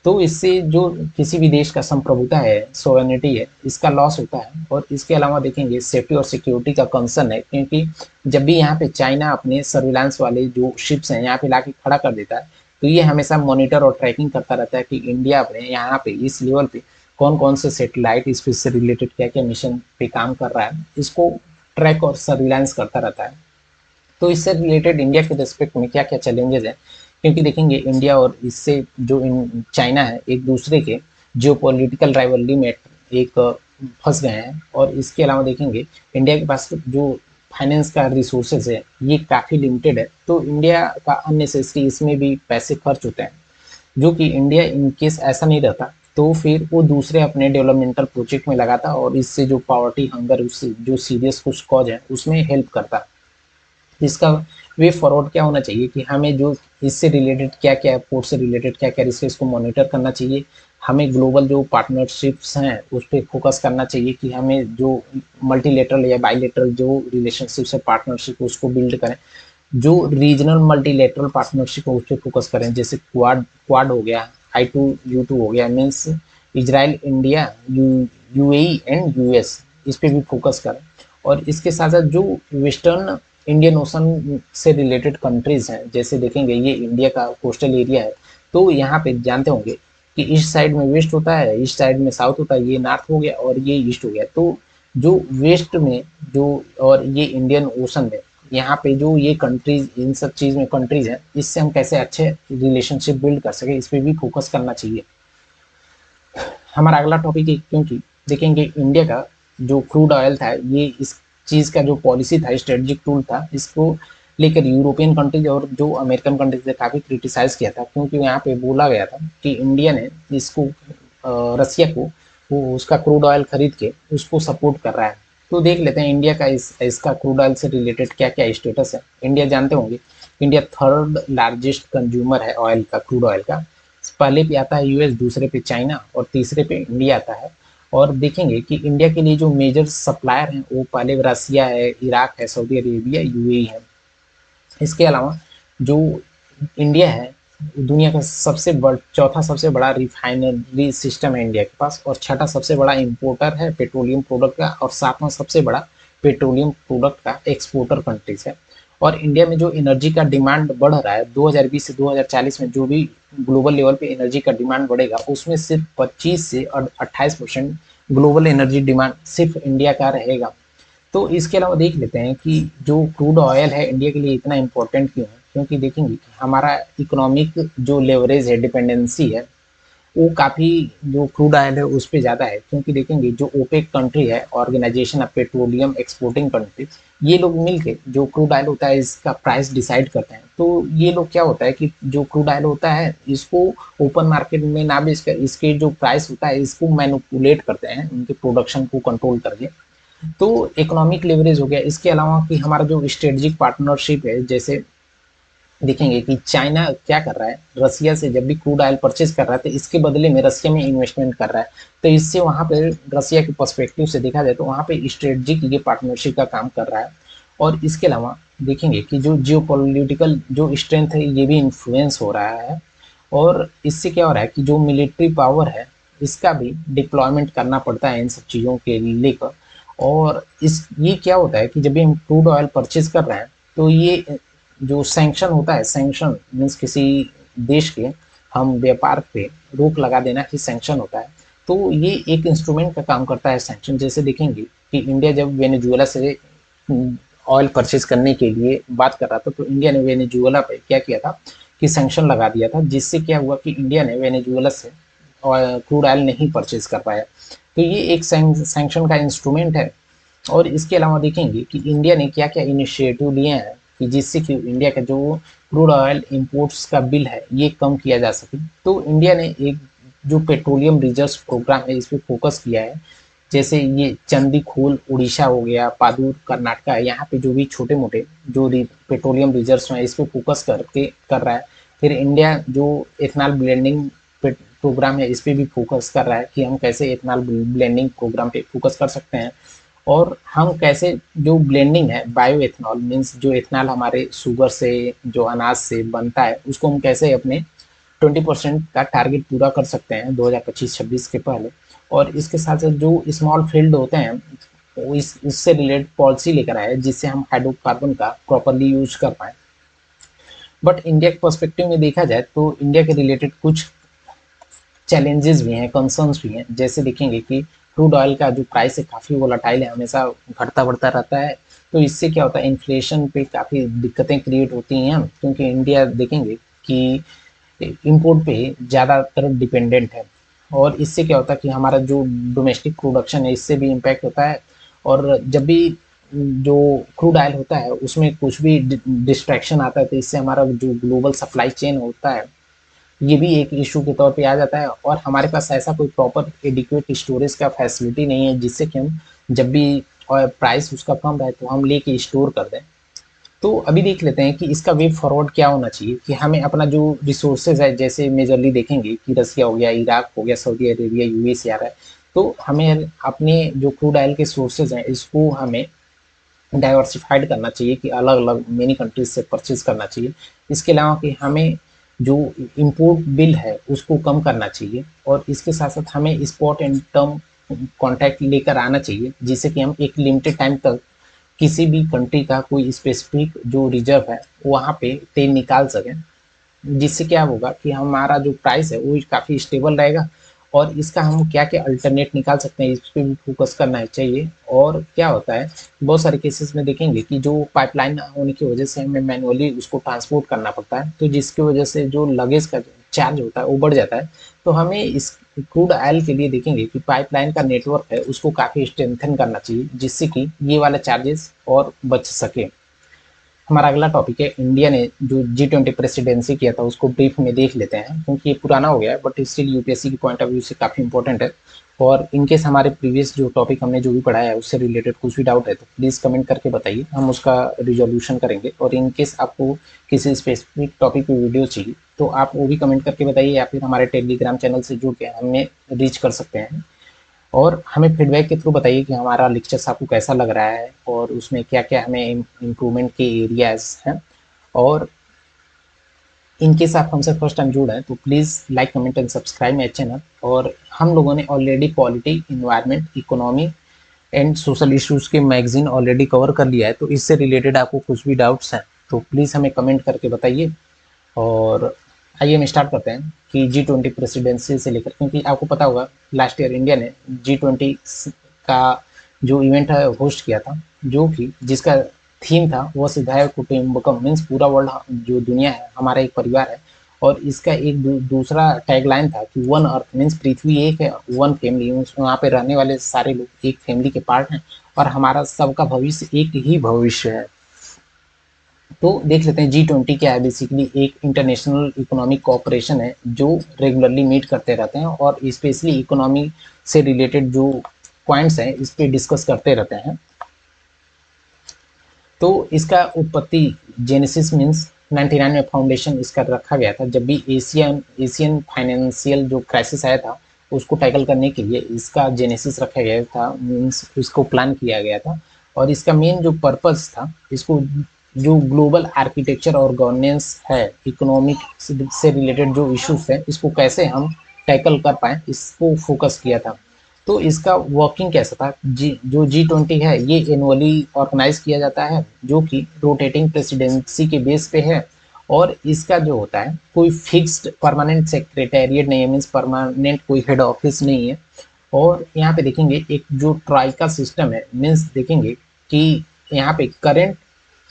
Speaker 1: तो इससे जो किसी भी देश का संप्रभुता है, सोवेनिटी है, इसका लॉस होता है। और इसके अलावा देखेंगे सेफ्टी और सिक्योरिटी का कंसर्न है, क्योंकि जब भी यहाँ पे चाइना अपने सर्विलांस वाले जो शिप्स हैं यहाँ पे लाके खड़ा कर देता है, तो ये हमेशा मॉनिटर और ट्रैकिंग करता रहता है कि इंडिया अपने यहाँ पे इस लेवल पे कौन कौन से सेटेलाइट स्पेस से रिलेटेड क्या क्या मिशन पे काम कर रहा है, इसको ट्रैक और सर्विलांस करता रहता है। तो इससे रिलेटेड इंडिया के रिस्पेक्ट में क्या क्या चैलेंजेस हैं, क्योंकि देखेंगे इंडिया और इससे जो चाइना है एक दूसरे के जियोपॉलिटिकल राइवलरी में एक फंस गए हैं। और इसके अलावा देखेंगे इंडिया के पास जो फाइनेंस का रिसोर्सेज है ये काफ़ी लिमिटेड है, तो इंडिया का अननेसेसरी इसमें भी पैसे खर्च होते हैं, जो कि इंडिया इन केस ऐसा नहीं रहता तो फिर वो दूसरे अपने डेवलपमेंटल प्रोजेक्ट में लगाता, और इससे जो पॉवर्टी हंगर उससे जो सीरियस कुछ कॉज है उसमें हेल्प करता। इसका वे फॉरवर्ड क्या होना चाहिए कि हमें जो इससे रिलेटेड क्या क्या पोर्ट से रिलेटेड क्या क्या रिस्क को मॉनिटर करना चाहिए, हमें ग्लोबल जो पार्टनरशिप्स हैं उस पर फोकस करना चाहिए कि हमें जो मल्टीलेटरल या बाईलेटरल जो रिलेशनशिप्स है पार्टनरशिप उसको बिल्ड करें, जो रीजनल मल्टीलेटरल पार्टनरशिप है उस पर फोकस करें, जैसे क्वाड क्वाड हो गया, I2U2 हो गया, means Israel, India, UAE and US, इस पे भी फोकस करें। और इसके साथ साथ जो वेस्टर्न इंडियन ओशन से रिलेटेड कंट्रीज हैं, जैसे देखेंगे ये इंडिया का कोस्टल एरिया है, तो यहाँ पे जानते होंगे कि ईस्ट साइड में वेस्ट होता है, ईस्ट साइड में साउथ होता है, ये नॉर्थ हो गया और ये ईस्ट हो गया। तो जो वेस्ट में जो और ये इंडियन ओशन में यहाँ पे जो ये कंट्रीज इन सब चीज़ में कंट्रीज हैं, इससे हम कैसे अच्छे रिलेशनशिप बिल्ड कर सके, इस पर भी फोकस करना चाहिए। हमारा अगला टॉपिक है, क्योंकि देखेंगे इंडिया का जो क्रूड ऑयल था ये इस चीज़ का जो पॉलिसी था, स्ट्रेटजिक टूल था, इसको लेकर यूरोपियन कंट्रीज और जो अमेरिकन कंट्रीज ने काफ़ी क्रिटिसाइज किया था, क्योंकि यहाँ पे बोला गया था कि इंडिया ने इसको रसिया को वो उसका क्रूड ऑयल खरीद के उसको सपोर्ट कर रहा है। तो देख लेते हैं इंडिया का इसका क्रूड ऑयल से रिलेटेड क्या क्या स्टेटस है। इंडिया जानते होंगे इंडिया थर्ड लार्जेस्ट कंज्यूमर है ऑयल का, क्रूड ऑयल का। पहले पे आता है यूएस, दूसरे पे चाइना और तीसरे पे इंडिया आता है। और देखेंगे कि इंडिया के लिए जो मेजर सप्लायर हैं वो पहले रसिया है, इराक है, सऊदी अरेबिया, यूएई है। इसके अलावा जो इंडिया है दुनिया का चौथा सबसे बड़ा रिफाइनरी सिस्टम है इंडिया के पास, और छठा सबसे बड़ा इंपोर्टर है पेट्रोलियम प्रोडक्ट का, और सातवां सबसे बड़ा पेट्रोलियम प्रोडक्ट का एक्सपोर्टर कंट्रीज है। और इंडिया में जो एनर्जी का डिमांड बढ़ रहा है 2020 से 2040 में, जो भी ग्लोबल लेवल पे एनर्जी का डिमांड बढ़ेगा उसमें सिर्फ 25 से 28% ग्लोबल एनर्जी डिमांड सिर्फ इंडिया का रहेगा। तो इसके अलावा देख लेते हैं कि जो क्रूड ऑयल है इंडिया के लिए इतना इम्पोर्टेंट क्यों है, क्योंकि देखेंगे कि हमारा इकोनॉमिक जो लेवरेज है, डिपेंडेंसी है, वो काफ़ी जो क्रूड ऑयल है उस पर ज़्यादा है। क्योंकि देखेंगे जो ओपेक कंट्री है, organisation of petroleum exporting country, ये लोग मिलके जो क्रूड ऑयल होता है इसका प्राइस डिसाइड करते हैं। तो ये लोग क्या होता है कि जो क्रूड ऑयल होता है इसको ओपन मार्केट में ना बेचकर इसके जो प्राइस होता है इसको मैनिपुलेट करते हैं, उनके प्रोडक्शन को कंट्रोल करके। तो इकोनॉमिक लेवरेज हो गया। इसके अलावा कि हमारा जो स्ट्रेटेजिक पार्टनरशिप है, जैसे देखेंगे कि चाइना क्या कर रहा है, रसिया से जब भी क्रूड ऑयल परचेज कर रहा है तो इसके बदले में रसिया में इन्वेस्टमेंट कर रहा है। तो इससे वहाँ पे रसिया के पर्सपेक्टिव से देखा जाए तो वहाँ पे स्ट्रेटजिक ये पार्टनरशिप का काम कर रहा है। और इसके अलावा देखेंगे कि जो जियोपॉलिटिकल जो स्ट्रेंथ है ये भी इन्फ्लुएंस हो रहा है। और इससे क्या हो रहा है कि जो मिलिट्री पावर है इसका भी डिप्लॉयमेंट करना पड़ता है इन सब चीज़ों के लेकर। और इस ये क्या होता है कि जब भी हम क्रूड ऑयल परचेज कर रहे हैं तो ये जो सैंक्शन होता है, सैंक्शन मीन्स किसी देश के हम व्यापार पे रोक लगा देना ही सैंक्शन होता है। तो ये एक इंस्ट्रूमेंट का काम करता है सैंक्शन। जैसे देखेंगे कि इंडिया जब वेनेजुएला से ऑयल परचेज करने के लिए बात कर रहा था तो इंडिया ने वेनेजुएला पे क्या किया था कि सैंक्शन लगा दिया था, जिससे क्या हुआ कि इंडिया ने वेनेजुएला से क्रूड ऑयल नहीं परचेज कर पाया। तो ये एक सैंक्शन का इंस्ट्रूमेंट है। और इसके अलावा देखेंगे कि इंडिया ने क्या क्या इनिशिएटिव लिए हैं कि जिससे कि इंडिया का जो क्रूड ऑयल इंपोर्ट्स का बिल है ये कम किया जा सके। तो इंडिया ने एक जो पेट्रोलियम रिजर्व प्रोग्राम है इस पर फोकस किया है। जैसे ये चंदी खोल उड़ीसा हो गया, पादुर कर्नाटका है, यहाँ पे जो भी छोटे मोटे जो पेट्रोलियम रिजर्व हैं इस पर फोकस करके कर रहा है। फिर इंडिया जो एथनॉल ब्लेंडिंग प्रोग्राम है इस पे भी फोकस कर रहा है कि हम कैसे इथेनॉल ब्लेंडिंग प्रोग्राम पे फोकस कर सकते हैं, और हम कैसे जो ब्लेंडिंग है बायो इथेनॉल मीन्स जो इथेनॉल हमारे शुगर से जो अनाज से बनता है उसको हम कैसे अपने 20% का टारगेट पूरा कर सकते हैं 2025-26 के पहले। और इसके साथ साथ जो स्मॉल फील्ड होते हैं वो इससे रिलेटेड पॉलिसी लेकर आए जिससे हम हाइड्रोकार्बन का प्रॉपरली यूज कर पाए। बट इंडिया के पर्सपेक्टिव में देखा जाए तो इंडिया के रिलेटेड कुछ चैलेंजेस भी हैं, कंसर्न्स भी हैं। जैसे देखेंगे कि क्रूड ऑयल का जो प्राइस है काफ़ी वोलाटाइल है, हमेशा घटता बढ़ता रहता है। तो इससे क्या होता है, इन्फ्लेशन पे काफ़ी दिक्कतें क्रिएट होती हैं, क्योंकि इंडिया देखेंगे कि इम्पोर्ट पे ज़्यादातर डिपेंडेंट है। और इससे क्या होता है कि हमारा जो डोमेस्टिक प्रोडक्शन है इससे भी इम्पैक्ट होता है। और जब भी जो क्रूड ऑयल होता है उसमें कुछ भी डिस्ट्रैक्शन आता है तो इससे हमारा जो ग्लोबल सप्लाई चेन होता है ये भी एक इशू के तौर पे आ जाता है। और हमारे पास ऐसा कोई प्रॉपर एडिक्वेट स्टोरेज का फैसिलिटी नहीं है जिससे कि हम जब भी प्राइस उसका कम रहे तो हम लेके स्टोर कर दें। तो अभी देख लेते हैं कि इसका वे फॉरवर्ड क्या होना चाहिए कि हमें अपना जो रिसोर्सेज है, जैसे मेजरली देखेंगे कि रसिया हो गया, इराक हो गया, सऊदी अरेबिया, यूएस आ रहा है, तो हमें अपने जो क्रूड ऑयल के सोर्सेज हैं इसको हमें डाइवर्सिफाइड करना चाहिए कि अलग अलग मेनी कंट्रीज से परचेज करना चाहिए। इसके अलावा कि हमें जो इम्पोर्ट बिल है उसको कम करना चाहिए, और इसके साथ साथ हमें स्पॉट एंड टर्म कॉन्ट्रैक्ट लेकर आना चाहिए जिससे कि हम एक लिमिटेड टाइम तक किसी भी कंट्री का कोई स्पेसिफिक जो रिजर्व है वहाँ पे तेल निकाल सकें। जिससे क्या होगा कि हमारा जो प्राइस है वो काफ़ी स्टेबल रहेगा। और इसका हम क्या क्या अल्टरनेट निकाल सकते हैं इस पर भी फोकस करना चाहिए। और क्या होता है, बहुत सारे केसेस में देखेंगे कि जो पाइपलाइन होने की वजह से हमें मैनुअली उसको ट्रांसपोर्ट करना पड़ता है, तो जिसकी वजह से जो लगेज का चार्ज होता है वो बढ़ जाता है। तो हमें इस क्रूड ऑयल के लिए देखेंगे कि पाइपलाइन का नेटवर्क है उसको काफ़ी स्ट्रेंथन करना चाहिए जिससे कि ये वाला चार्जेस और बच सके। हमारा अगला टॉपिक है, इंडिया ने जो G20 प्रेसिडेंसी किया था उसको ब्रीफ में देख लेते हैं, क्योंकि ये पुराना हो गया है बट स्टिल यूपीएससी की पॉइंट ऑफ व्यू से काफ़ी इंपॉर्टेंट है। और इनकेस हमारे प्रीवियस जो टॉपिक हमने जो भी पढ़ाया है उससे रिलेटेड कुछ भी डाउट है तो प्लीज़ कमेंट करके बताइए, हम उसका रिजोल्यूशन करेंगे। और इनकेस आपको किसी स्पेसिफिक टॉपिक पे वीडियो चाहिए तो आप वो भी कमेंट करके बताइए, या फिर हमारे टेलीग्राम चैनल से जुड़ के हमें रीच कर सकते हैं। और हमें फीडबैक के थ्रू बताइए कि हमारा लेक्चर्स आपको कैसा लग रहा है और उसमें क्या क्या हमें इम्प्रूवमेंट के एरियाज हैं। और इनकेस आप हमसे फर्स्ट टाइम जुड़ रहे हैं तो please like comment and subscribe my channel. और हम लोगों ने already polity, environment, economy and social issues के मैगजीन ऑलरेडी कवर कर लिया है, तो इससे रिलेटेड आपको कुछ भी डाउट्स हैं तो प्लीज़ हमें कमेंट करके बताइए। और आइए हम स्टार्ट करते हैं कि G20 प्रेसिडेंसी से लेकर, क्योंकि आपको पता होगा लास्ट ईयर इंडिया ने G20 का जो इवेंट है होस्ट किया था, जो कि जिसका थीम था वो सिद्धाय कुटुम्बकम मीन्स पूरा वर्ल्ड जो दुनिया है हमारा एक परिवार है। और इसका एक दूसरा टैगलाइन था कि वन अर्थ मीन्स पृथ्वी एक है, वन फैमिली मीन्स वहाँ पे रहने वाले सारे लोग एक फैमिली के पार्ट हैं, और हमारा सबका भविष्य एक ही भविष्य है। तो देख लेते हैं G20 क्या है। बेसिकली एक इंटरनेशनल इकोनॉमिक कोऑपरेशन है जो रेगुलरली मीट करते रहते हैं और स्पेशली इकोनॉमी से रिलेटेड जो पॉइंट्स हैं इस पे डिस्कस करते रहते हैं। तो इसका उत्पत्ति जेनेसिस मीन्स 99 में फाउंडेशन इसका रखा गया था, जब भी एशियन फाइनेंशियल जो क्राइसिस आया था उसको टैकल करने के लिए इसका जेनेसिस रखा गया था, मीन्स इसको प्लान किया गया था। और इसका मेन जो पर्पस था, इसको जो ग्लोबल आर्किटेक्चर और गवर्नेंस है, इकोनॉमिक से रिलेटेड जो इश्यूज है इसको कैसे हम टैकल कर पाए इसको फोकस किया था। तो इसका वर्किंग कैसा था, जो G20 है ये एनुअली ऑर्गेनाइज किया जाता है जो कि रोटेटिंग प्रेसिडेंसी के बेस पे है। और इसका जो होता है कोई फिक्स्ड परमानेंट सेक्रेटेरिएट नहीं है, मीन्स परमानेंट कोई हेड ऑफिस नहीं है। और यहाँ पे देखेंगे एक जो ट्राइका सिस्टम है, मीन्स देखेंगे कि यहाँ पे करेंट,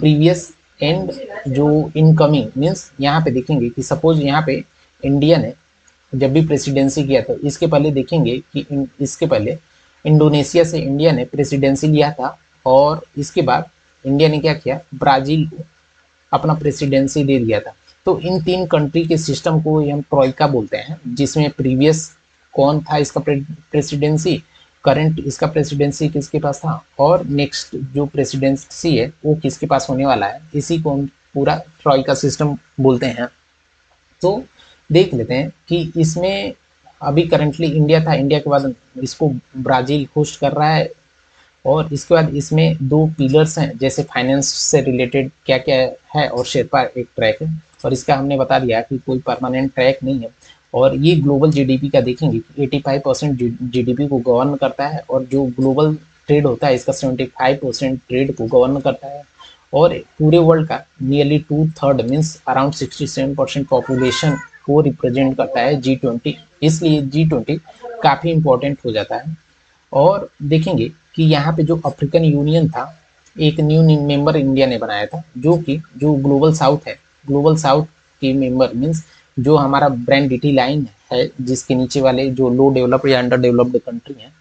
Speaker 1: प्रीवियस एंड जो इनकमिंग, मीन्स यहाँ पे देखेंगे कि सपोज यहाँ पे इंडिया ने जब भी प्रेसिडेंसी किया था, इसके पहले देखेंगे कि इसके पहले इंडोनेशिया से इंडिया ने प्रेसिडेंसी लिया था, और इसके बाद इंडिया ने क्या किया, ब्राज़ील को अपना प्रेसिडेंसी दे दिया था। तो इन तीन कंट्री के सिस्टम को हम ट्रॉइका बोलते हैं, जिसमें प्रीवियस कौन था इसका प्रेसिडेंसी, करंट इसका प्रेसिडेंसी किसके पास था, और नेक्स्ट जो प्रेसिडेंसी है वो किसके पास होने वाला है, इसी को हम पूरा ट्रॉइका सिस्टम बोलते हैं। तो देख लेते हैं कि इसमें अभी करंटली इंडिया था, इंडिया के बाद इसको ब्राज़ील होस्ट कर रहा है। और इसके बाद इसमें 2 पिलर्स हैं, जैसे फाइनेंस से रिलेटेड क्या-क्या है और शेरपा एक ट्रैक है। और इसका हमने बता दिया कि कोई परमानेंट ट्रैक नहीं है। और ये ग्लोबल जीडीपी का देखेंगे कि 85% जीडीपी को गवर्न करता है, और जो ग्लोबल ट्रेड होता है इसका 75% ट्रेड को गवर्न करता है। और पूरे वर्ल्ड का नियरली 2/3 मीन्स अराउंड 67% पॉपुलेशन को रिप्रेजेंट करता है G20। इसलिए G20 काफ़ी इम्पोर्टेंट हो जाता है। और देखेंगे कि यहाँ पे जो अफ्रीकन यूनियन था, एक न्यू मेंबर इंडिया ने बनाया था, जो कि जो ग्लोबल साउथ है, ग्लोबल साउथ के मेंबर मीन्स जो हमारा ब्रांड डिटी लाइन है, जिसके नीचे वाले जो लो डेवलप्ड या अंडर डेवलप्ड कंट्री हैं,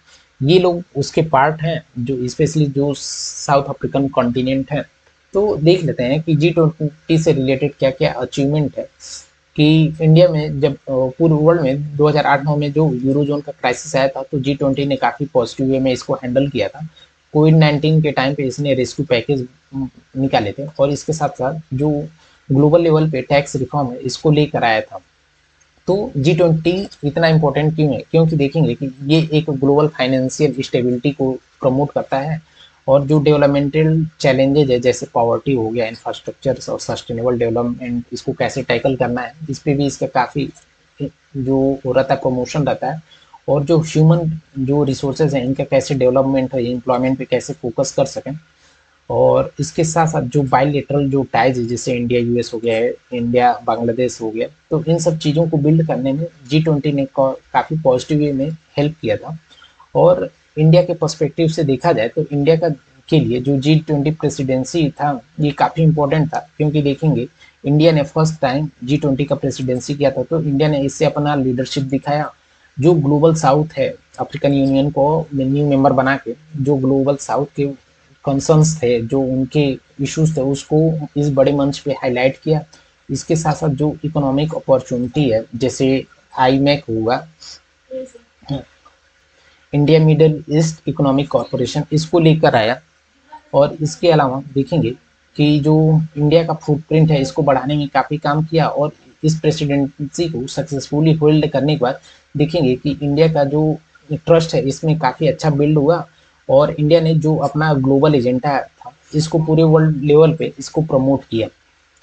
Speaker 1: ये लोग उसके पार्ट हैं, जो स्पेशली जो साउथ अफ्रीकन कॉन्टिनेंट है। तो देख लेते हैं कि G20 से रिलेटेड क्या क्या अचीवमेंट है। कि इंडिया में जब पूरे वर्ल्ड में 2008-9 में जो यूरोजोन का क्राइसिस आया था, तो G20 ने काफ़ी पॉजिटिव वे में इसको हैंडल किया था। कोविड-19 के टाइम पे इसने रेस्क्यू पैकेज निकाले थे, और इसके साथ साथ जो ग्लोबल लेवल पे टैक्स रिफॉर्म है इसको लेकर आया था। तो G20 इतना इम्पोर्टेंट क्यों है? क्योंकि देखेंगे कि ये एक ग्लोबल फाइनेंशियल स्टेबिलिटी को प्रमोट करता है, और जो डेवलपमेंटल चैलेंजेज है, जैसे पॉवर्टी हो गया, इंफ्रास्ट्रक्चर और सस्टेनेबल डेवलपमेंट, इसको कैसे टैकल करना है, इस पे भी इसका काफ़ी जो हो रहता है प्रमोशन रहता है। और जो ह्यूमन जो रिसोर्सेज हैं इनका कैसे डेवलपमेंट है, एम्प्लॉयमेंट पे कैसे फोकस कर सकें। और इसके साथ साथ जो बायलेटरल जो टाइज है, जैसे इंडिया यूएस हो गया है, इंडिया बांग्लादेश हो गया, तो इन सब चीज़ों को बिल्ड करने में G20 ने काफ़ी पॉजिटिव वे में हेल्प किया था। और इंडिया के पर्सपेक्टिव से देखा जाए तो इंडिया का के लिए जो G20 प्रेसिडेंसी था ये काफ़ी इम्पोर्टेंट था, क्योंकि देखेंगे इंडिया ने फर्स्ट टाइम G20 का प्रेसिडेंसी किया था, तो इंडिया ने इससे अपना लीडरशिप दिखाया। जो ग्लोबल साउथ है, अफ्रीकन यूनियन को न्यू मेंबर बना के, जो ग्लोबल साउथ के कंसर्न्स थे, जो उनके इश्यूज थे, उसको इस बड़े मंच पे हाईलाइट किया। इसके साथ साथ जो इकोनॉमिक अपॉर्चुनिटी है, जैसे आईमैक हुआ, India middle east economic corporation, इसको लेकर आया। और इसके अलावा देखेंगे कि जो इंडिया का फुटप्रिंट है इसको बढ़ाने में काफ़ी काम किया। और इस प्रेसिडेंसी को सक्सेसफुली होल्ड करने के बाद देखेंगे कि इंडिया का जो ट्रस्ट है इसमें काफ़ी अच्छा बिल्ड हुआ। और इंडिया ने जो अपना ग्लोबल एजेंडा था इसको पूरे वर्ल्ड लेवल पे इसको प्रमोट किया।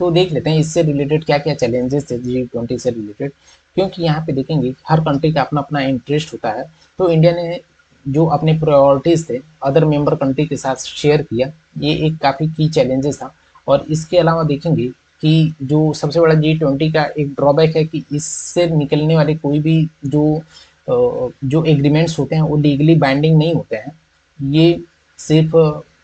Speaker 1: तो देख लेते हैं इससे रिलेटेड क्या क्या चैलेंजेस थे G20 से रिलेटेड, क्योंकि यहाँ पे देखेंगे हर कंट्री का अपना अपना इंटरेस्ट होता है। तो इंडिया ने जो अपने प्रायोरिटीज थे अदर मेंबर कंट्री के साथ शेयर किया, ये एक काफ़ी की चैलेंजेस था। और इसके अलावा देखेंगे कि जो सबसे बड़ा G20 का एक ड्रॉबैक है कि इससे निकलने वाले कोई भी जो एग्रीमेंट्स होते हैं वो लीगली बाइंडिंग नहीं होते हैं। ये सिर्फ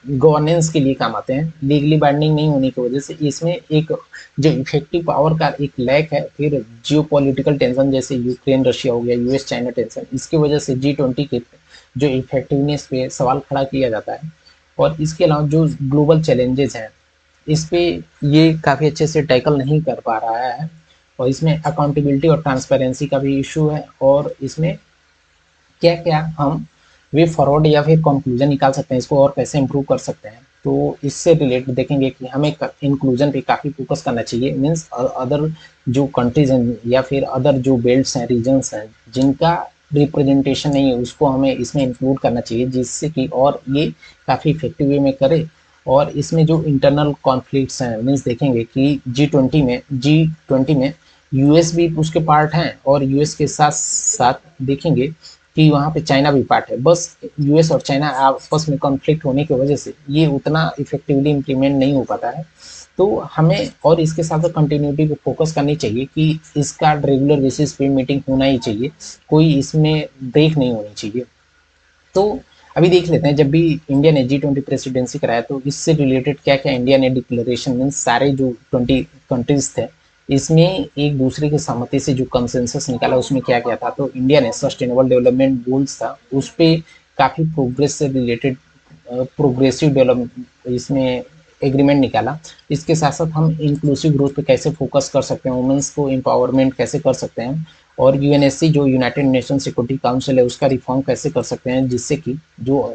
Speaker 1: गवर्नेंस के लिए काम आते हैं, लीगली बाइंडिंग नहीं होने की वजह से इसमें एक जो इफेक्टिव पावर का एक लैक है। फिर जियो पॉलिटिकल टेंशन, जैसे यूक्रेन रशिया हो गया, यूएस चाइना टेंशन, इसकी वजह से G20 के जो इफेक्टिवनेस पे सवाल खड़ा किया जाता है। और इसके अलावा जो ग्लोबल चैलेंजेस हैं इस पे ये काफ़ी अच्छे से टैकल नहीं कर पा रहा है। और इसमें अकाउंटेबिलिटी और ट्रांसपेरेंसी का भी इशू है। और इसमें क्या क्या हम वे फॉरवर्ड या फिर कंक्लूजन निकाल सकते हैं, इसको और कैसे इम्प्रूव कर सकते हैं। तो इससे रिलेटेड देखेंगे कि हमें इंक्लूजन पे काफ़ी फोकस करना चाहिए। मीन्स अदर जो कंट्रीज हैं या फिर अदर जो बेल्ट्स हैं, रीजन्स हैं, जिनका रिप्रेजेंटेशन नहीं है उसको हमें इसमें इंक्लूड करना चाहिए, जिससे कि और ये काफ़ी इफेक्टिव वे में करे। और इसमें जो इंटरनल कॉन्फ्लिक्ट्स हैं, मीन्स देखेंगे कि G20 में यूएस भी उसके पार्ट हैं, और यूएस के साथ साथ देखेंगे कि वहाँ पे चाइना भी पार्ट है। बस यूएस और चाइना आपस में कॉन्फ्लिक्ट होने की वजह से ये उतना इफेक्टिवली इम्प्लीमेंट नहीं हो पाता है। तो हमें और इसके साथ कंटिन्यूटी पे फोकस करनी चाहिए कि इसका रेगुलर बेसिस पे मीटिंग होना ही चाहिए, कोई इसमें ब्रेक नहीं होनी चाहिए। तो अभी देख लेते हैं, जब भी इंडिया ने G20 प्रेसिडेंसी कराया तो इससे रिलेटेड क्या क्या इंडिया ने डिक्लेरेशन, मीन सारे जो 20 कंट्रीज थे इसमें एक दूसरे की सहमति से जो कंसेंसस निकाला उसमें क्या क्या था। तो इंडिया ने सस्टेनेबल डेवलपमेंट गोल्स था उस पर काफ़ी प्रोग्रेस से रिलेटेड प्रोग्रेसिव डेवलपमेंट इसमें एग्रीमेंट निकाला। इसके साथ साथ हम इंक्लूसिव ग्रोथ पे कैसे फोकस कर सकते हैं, वुमेंस को एम्पावरमेंट कैसे कर सकते हैं, और यूएनएससी जो यूनाइटेड नेशन सिक्योरिटी काउंसिल है उसका रिफॉर्म कैसे कर सकते हैं, जिससे कि जो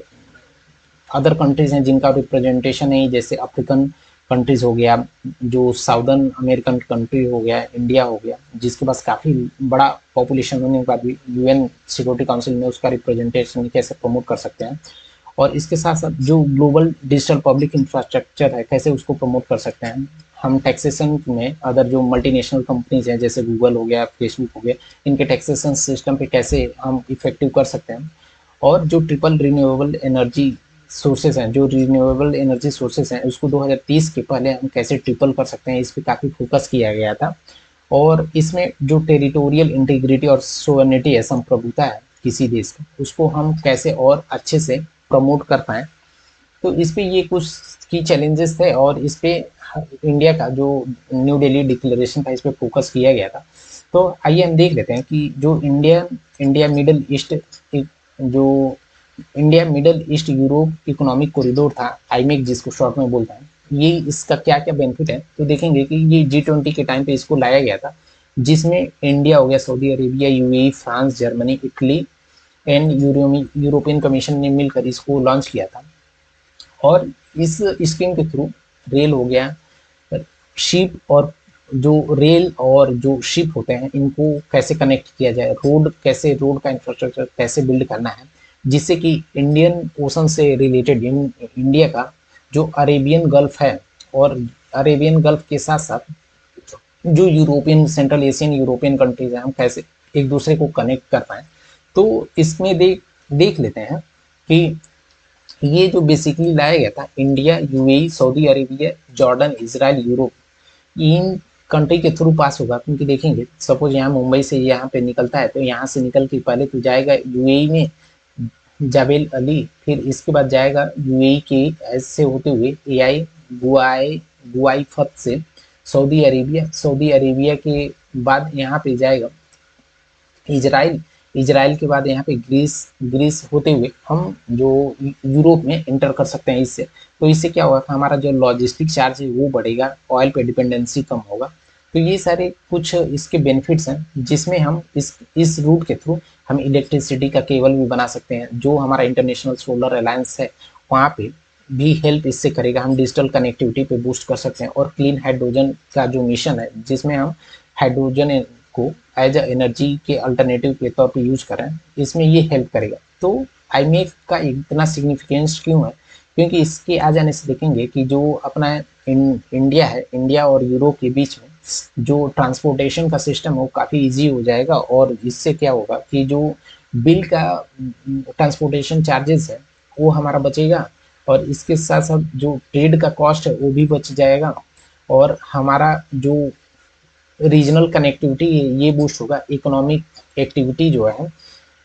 Speaker 1: अदर कंट्रीज हैं जिनका रिप्रेजेंटेशन नहीं, जैसे अफ्रीकन कंट्रीज हो गया, जो साउदर्न अमेरिकन कंट्री हो गया, इंडिया हो गया, जिसके पास काफ़ी बड़ा पॉपुलेशन होने के बाद भी यूएन सिक्योरिटी काउंसिल में उसका रिप्रेजेंटेशन कैसे प्रमोट कर सकते हैं, और इसके साथ साथ जो ग्लोबल डिजिटल पब्लिक इंफ्रास्ट्रक्चर है कैसे उसको प्रमोट कर सकते हैं। हम टैक्सेशन में अदर जो मल्टीनेशनल कंपनीज हैं जैसे गूगल हो गया, फेसबुक हो गया, इनके टैक्सेशन सिस्टम पे कैसे हम इफेक्टिव कर सकते हैं। और जो ट्रिपल रिन्यूएबल एनर्जी सोर्सेज हैं, जो रिन्यूएबल एनर्जी सोर्सेज हैं, उसको 2030 के पहले हम कैसे ट्रिपल कर सकते हैं, इस पर काफ़ी फोकस किया गया था। और इसमें जो टेरिटोरियल इंटीग्रिटी और सोवर्निटी है, संप्रभुता है किसी देश की, उसको हम कैसे और अच्छे से प्रमोट कर पाएँ। तो इस पे ये कुछ की चैलेंजेस थे, और इस पे इंडिया का जो न्यू दिल्ली डिक्लेरेशन था इस पे फोकस किया गया था। तो आइए हम देख लेते हैं कि जो इंडिया मिडल ईस्ट, जो India middle east Europe economic corridor था, आईमेक जिसको शॉर्ट में बोलते हैं, ये इसका क्या क्या बेनिफिट है। तो देखेंगे कि ये G20 के टाइम पे इसको लाया गया था, जिसमें इंडिया हो गया, Saudi Arabia, UAE, France, Germany, Italy and European commission ने मिलकर इसको लॉन्च किया था। और इस स्कीम के थ्रू रेल हो गया, शिप, और जो रेल और जो शिप होते हैं इनको कैसे कनेक्ट किया जाए, रोड का इंफ्रास्ट्रक्चर कैसे बिल्ड करना है, जिससे कि इंडियन ओशन से रिलेटेड इंडिया का जो अरेबियन गल्फ है, और अरेबियन गल्फ के साथ साथ जो European, central Asian European countries हैं, हम कैसे एक दूसरे को कनेक्ट कर पाए। तो इसमें देख लेते हैं कि ये जो बेसिकली लाया गया था, India, UAE, Saudi Arabia, Jordan, Israel, Europe, in country के थ्रू पास होगा। क्योंकि देखेंगे सपोज यहाँ मुंबई से यहाँ पे निकलता है, तो यहाँ से निकल के पहले तो जाएगा यूएई में जाबेल अली, फिर इसके बाद जाएगा यूएई के ऐसे होते हुए एआई गुआई फत से सऊदी अरेबिया के बाद यहाँ पे जाएगा इजराइल, इजराइल के बाद यहाँ पे ग्रीस होते हुए हम जो यूरोप में एंटर कर सकते हैं इससे। तो इससे क्या होगा, हमारा जो लॉजिस्टिक चार्ज है वो बढ़ेगा, ऑयल पे डिपेंडेंसी कम होगा। तो ये सारे कुछ इसके बेनिफिट्स हैं, जिसमें हम इस रूट के थ्रू हम इलेक्ट्रिसिटी का केबल भी बना सकते हैं। जो हमारा इंटरनेशनल सोलर अलायंस है वहाँ पे भी हेल्प इससे करेगा, हम डिजिटल कनेक्टिविटी पे बूस्ट कर सकते हैं। और क्लीन हाइड्रोजन का जो मिशन है, जिसमें हम हाइड्रोजन को एज एनर्जी के अल्टरनेटिव के तौर पे यूज करें, इसमें ये हेल्प करेगा। तो आईमेक का इतना सिग्निफिकेंस क्यों है, क्योंकि इसके आ जाने से देखेंगे कि जो अपना इंडिया है, इंडिया और यूरोप के बीच में जो ट्रांसपोर्टेशन का सिस्टम है वो काफ़ी इजी हो जाएगा। और इससे क्या होगा कि जो बिल का ट्रांसपोर्टेशन चार्जेस है वो हमारा बचेगा, और इसके साथ साथ जो ट्रेड का कॉस्ट है वो भी बच जाएगा, और हमारा जो रीजनल कनेक्टिविटी ये बूस्ट होगा। इकोनॉमिक एक्टिविटी जो है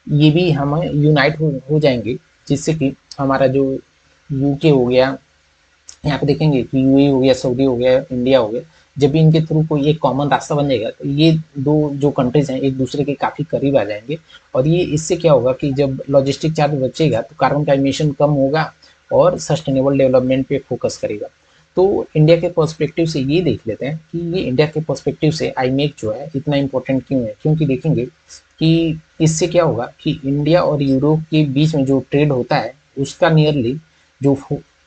Speaker 1: ये भी हमें यूनाइट हो जाएंगे, जिससे कि हमारा जो यूके हो गया, यहाँ पे देखेंगे कि यूएई हो गया, सऊदी हो गया, इंडिया हो गया, जब भी इनके थ्रू कोई एक कॉमन रास्ता बन जाएगा तो ये दो जो कंट्रीज हैं एक दूसरे के काफ़ी करीब आ जाएंगे। और ये इससे क्या होगा कि जब लॉजिस्टिक चार्ज बचेगा तो कार्बन का इमिशन कम होगा और सस्टेनेबल डेवलपमेंट पे फोकस करेगा। तो इंडिया के पर्सपेक्टिव से ये देख लेते हैं कि ये इंडिया के पर्सपेक्टिव से आईमेक जो है इतना इम्पोर्टेंट क्यों है। क्योंकि देखेंगे कि इससे क्या होगा कि इंडिया और यूरोप के बीच में जो ट्रेड होता है उसका नियरली जो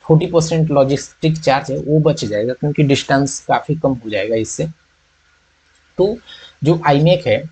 Speaker 1: 40% लॉजिस्टिक चार्ज है वो बच जाएगा, क्योंकि डिस्टेंस काफ़ी कम हो जाएगा इससे। तो जो आईमेक है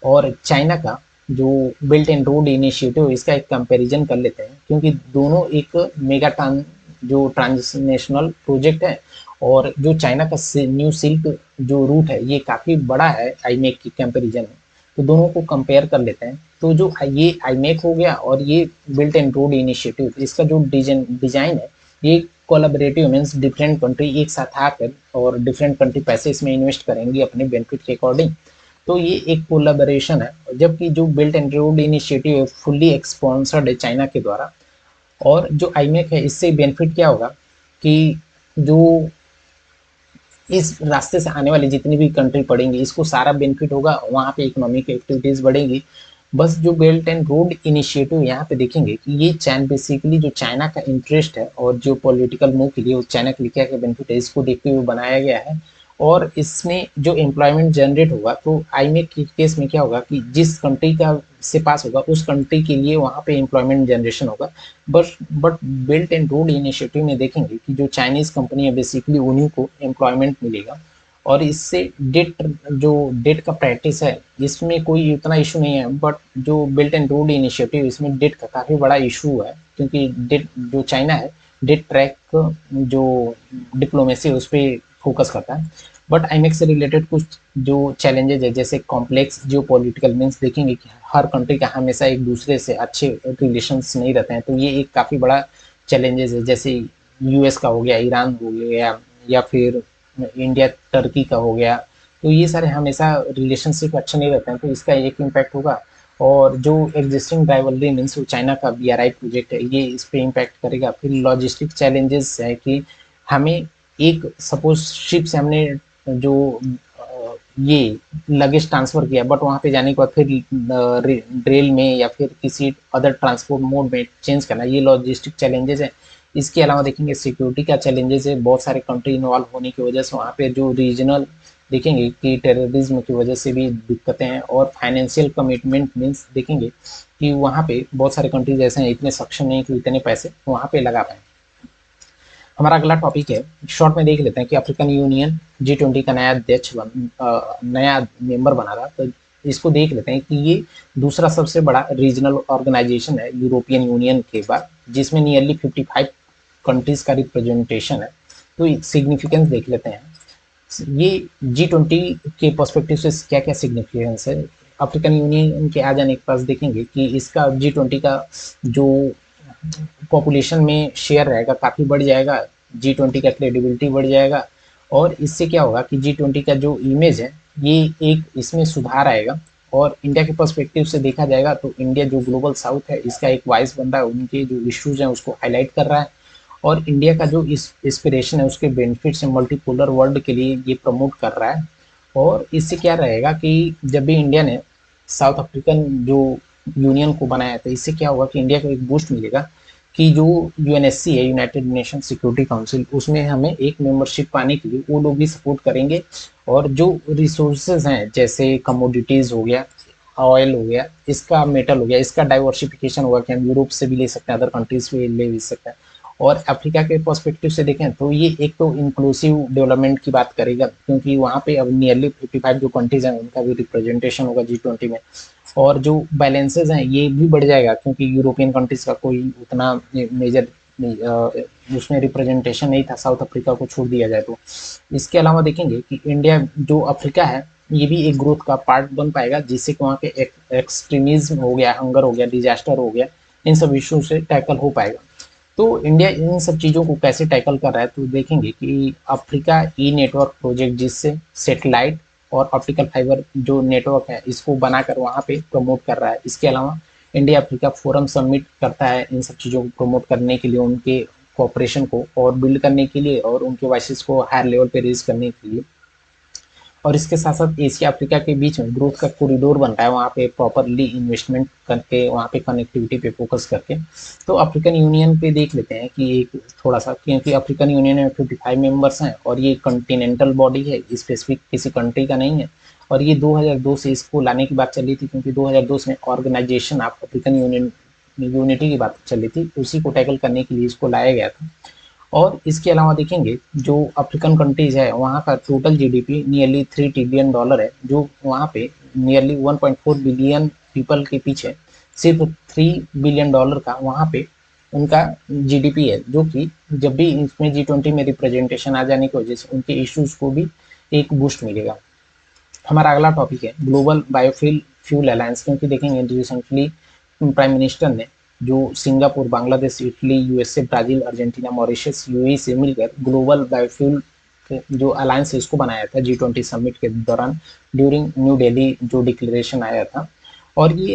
Speaker 1: और चाइना का जो बेल्ट एंड रोड इनिशिएटिव, इसका एक कंपैरिजन कर लेते हैं, क्योंकि दोनों एक मेगा जो ट्रांसनेशनल प्रोजेक्ट है, और जो चाइना का न्यू सिल्क जो रूट है ये काफ़ी बड़ा है आईमेक की कंपैरिजन में। तो दोनों को कंपेयर कर लेते हैं। तो जो ये आईमेक हो गया और ये बिल्ट एंड रोड इनिशिएटिव, इसका जो डिजाइन है ये कोलैबोरेटिव मीन्स डिफरेंट कंट्री एक साथ आकर और डिफरेंट कंट्री पैसे इसमें इन्वेस्ट करेंगी अपने बेनिफिट के अकॉर्डिंग। तो ये एक कोलैबोरेशन है, जबकि जो बिल्ट एंड रोड इनिशिएटिव है फुल्ली स्पॉन्सर्ड है चाइना के द्वारा। और जो आईमेक है इससे बेनिफिट क्या होगा कि जो इस रास्ते से आने वाली जितनी भी कंट्री पड़ेंगी इसको सारा बेनिफिट होगा, वहाँ पे इकोनॉमिक एक्टिविटीज बढ़ेंगी। बस जो बेल्ट एंड रोड इनिशिएटिव यहाँ पे देखेंगे कि ये बेसिकली जो चाइना का इंटरेस्ट है और जो पॉलिटिकल मूव के लिए चाइना के लिए क्या क्या बेनिफिट है इसको देखते हुए बनाया गया है। और इसमें जो एम्प्लॉयमेंट जनरेट होगा, तो आईमेक के केस में क्या होगा कि जिस कंट्री का से पास होगा उस कंट्री के लिए वहाँ पे एम्प्लॉयमेंट जनरेशन होगा। But belt and road initiative में देखेंगे कि जो चाइनीज कंपनी है बेसिकली उन्हीं को एम्प्लॉयमेंट मिलेगा। और इससे डेट का प्रैक्टिस है इसमें कोई उतना इशू नहीं है, बट जो बेल्ट एंड रोड इनिशिएटिव इसमें डेट का काफ़ी बड़ा इशू है, क्योंकि डेट जो चाइना है डेट ट्रैक जो डिप्लोमेसी है उस पर फोकस करता है। बट आईमेक से रिलेटेड कुछ जो चैलेंजेस है जैसे कॉम्प्लेक्स जियो पॉलिटिकल मीन्स देखेंगे कि हर कंट्री का हमेशा एक दूसरे से अच्छे रिलेशंस नहीं रहते हैं, तो ये एक काफ़ी बड़ा चैलेंजेस है। जैसे यूएस का हो गया, ईरान हो गया, या फिर इंडिया टर्की का हो गया, तो ये सारे हमेशा रिलेशनशिप अच्छे नहीं रहते हैं, तो इसका एक इम्पैक्ट होगा। और जो एग्जिस्टिंग राइवलरी मीन्स चाइना का बीआरआई प्रोजेक्ट है ये इस पे इम्पैक्ट करेगा। फिर लॉजिस्टिक चैलेंजेस है कि हमें एक सपोज शिप से हमने जो ये लगेज ट्रांसफर किया, बट वहाँ पे जाने के बाद फिर रेल में या फिर किसी अदर ट्रांसपोर्ट मोड में चेंज करना, ये लॉजिस्टिक चैलेंजेस है। इसके अलावा देखेंगे सिक्योरिटी का चैलेंजेस है, बहुत सारे कंट्री इन्वॉल्व होने की वजह से वहाँ पे जो रीजनल देखेंगे कि टेररिज्म की वजह से भी दिक्कतें हैं। और फाइनेंशियल कमिटमेंट मीन्स देखेंगे कि वहाँ पे बहुत सारे कंट्रीज ऐसे हैं इतने सक्षम नहीं कि इतने पैसे वहाँ पे लगा पाए। हमारा अगला टॉपिक है, शॉर्ट में देख लेते हैं कि अफ्रीकन यूनियन G20 का नया मेंबर बना रहा, तो इसको देख लेते हैं कि ये दूसरा सबसे बड़ा रीजनल ऑर्गेनाइजेशन है यूरोपियन यूनियन के बाद, जिसमें नियरली 55 कंट्रीज का रिप्रेजेंटेशन है। तो सिग्निफिकेंस देख लेते हैं ये G20 के पर्सपेक्टिव से क्या क्या सिग्निफिकेंस है। अफ्रीकन यूनियन के आ जाने के पास देखेंगे कि इसका G20 का जो पॉपुलेशन में शेयर रहेगा काफ़ी बढ़ जाएगा, G20 का क्रेडिबिलिटी बढ़ जाएगा। और इससे क्या होगा कि G20 का जो इमेज है ये एक इसमें सुधार आएगा। और इंडिया के पर्सपेक्टिव से देखा जाएगा तो इंडिया जो ग्लोबल साउथ है इसका एक वॉइस बन रहा है, उनके जो इश्यूज हैं उसको हाईलाइट कर रहा है। और इंडिया का जो इस इंस्पिरेशन है उसके बेनिफिट्स है मल्टीपोलर वर्ल्ड के लिए ये प्रमोट कर रहा है। और इससे क्या रहेगा कि जब भी इंडिया ने साउथ अफ्रीकन जो यूनियन को बनाया था, इससे क्या होगा कि इंडिया को एक बूस्ट मिलेगा कि जो यूएनएससी है, यूनाइटेड नेशन सिक्योरिटी काउंसिल, उसमें हमें एक मेंबरशिप पाने के लिए वो लोग भी सपोर्ट करेंगे। और जो रिसोर्सेज हैं जैसे कमोडिटीज़ हो गया, ऑयल हो गया, इसका मेटल हो गया, इसका डाइवर्सिफिकेशन होगा कि हम यूरोप से भी ले सकते हैं, अदर कंट्रीज से ले भी सकते हैं। और अफ्रीका के पर्सपेक्टिव से देखें तो ये एक तो इंक्लूसिव डेवलपमेंट की बात करेगा, क्योंकि वहाँ पे अब नियरली 55 जो कंट्रीज हैं उनका भी रिप्रेजेंटेशन होगा G20 में। और जो बैलेंसेज हैं ये भी बढ़ जाएगा, क्योंकि यूरोपियन कंट्रीज का कोई उतना मेजर उसमें रिप्रेजेंटेशन नहीं था, साउथ अफ्रीका को छोड़ दिया जाए तो। इसके अलावा देखेंगे कि इंडिया जो अफ्रीका है ये भी एक ग्रोथ का पार्ट बन पाएगा, जिससे कि वहाँ पे एक्सट्रीमिज्म हो गया, हंगर हो गया, डिजास्टर हो गया, इन सब इशू से टैकल हो पाएगा। तो इंडिया इन सब चीज़ों को कैसे टैकल कर रहा है, तो देखेंगे कि अफ्रीका ई नेटवर्क प्रोजेक्ट, जिससे सेटेलाइट और ऑप्टिकल फाइबर जो नेटवर्क है इसको बनाकर वहाँ पे प्रमोट कर रहा है। इसके अलावा इंडिया अफ्रीका फोरम सबमिट करता है इन सब चीज़ों को प्रमोट करने के लिए, उनके कॉपरेशन को और बिल्ड करने के लिए, और उनके वॉइसेस को हायर लेवल पे रेज करने के लिए। और इसके साथ साथ एशिया अफ्रीका के बीच में ग्रोथ का कॉरिडोर बन रहा है, वहाँ पे प्रॉपरली इन्वेस्टमेंट करके, वहाँ पे कनेक्टिविटी पे फोकस करके। तो अफ्रीकन यूनियन पे देख लेते हैं कि एक थोड़ा सा, क्योंकि अफ्रीकन यूनियन में 55 मेंबर्स हैं और ये कॉन्टिनेंटल बॉडी है, स्पेसिफिक किसी कंट्री का नहीं है। और ये 2002 से इसको लाने की बात चल रही थी, क्योंकि 2002 में organisation of African union unity की बात चल रही थी, उसी को टैकल करने के लिए इसको लाया गया था। और इसके अलावा देखेंगे जो अफ्रीकन कंट्रीज है वहाँ का टोटल जीडीपी नियरली $3 ट्रिलियन है, जो वहाँ पे नियरली 1.4 बिलियन पीपल के पीछे सिर्फ $3 बिलियन का वहाँ पे उनका जीडीपी है, जो कि जब भी इसमें G20 में रिप्रेजेंटेशन आ जाने की वजह से उनके इश्यूज को भी एक बूस्ट मिलेगा। हमारा अगला टॉपिक है ग्लोबल बायोफ्यूल फ्यूल अलायंस, क्योंकि देखेंगे रिसेंटली प्राइम मिनिस्टर ने जो Singapore, Bangladesh, Italy, USA, Brazil, Argentina, Mauritius, UAE से मिलकर ग्लोबल बायोफ्यूल जो अलायंस है इसको बनाया था G20 समिट के दौरान, ड्यूरिंग न्यू दिल्ली जो डिक्लेरेशन आया था। और ये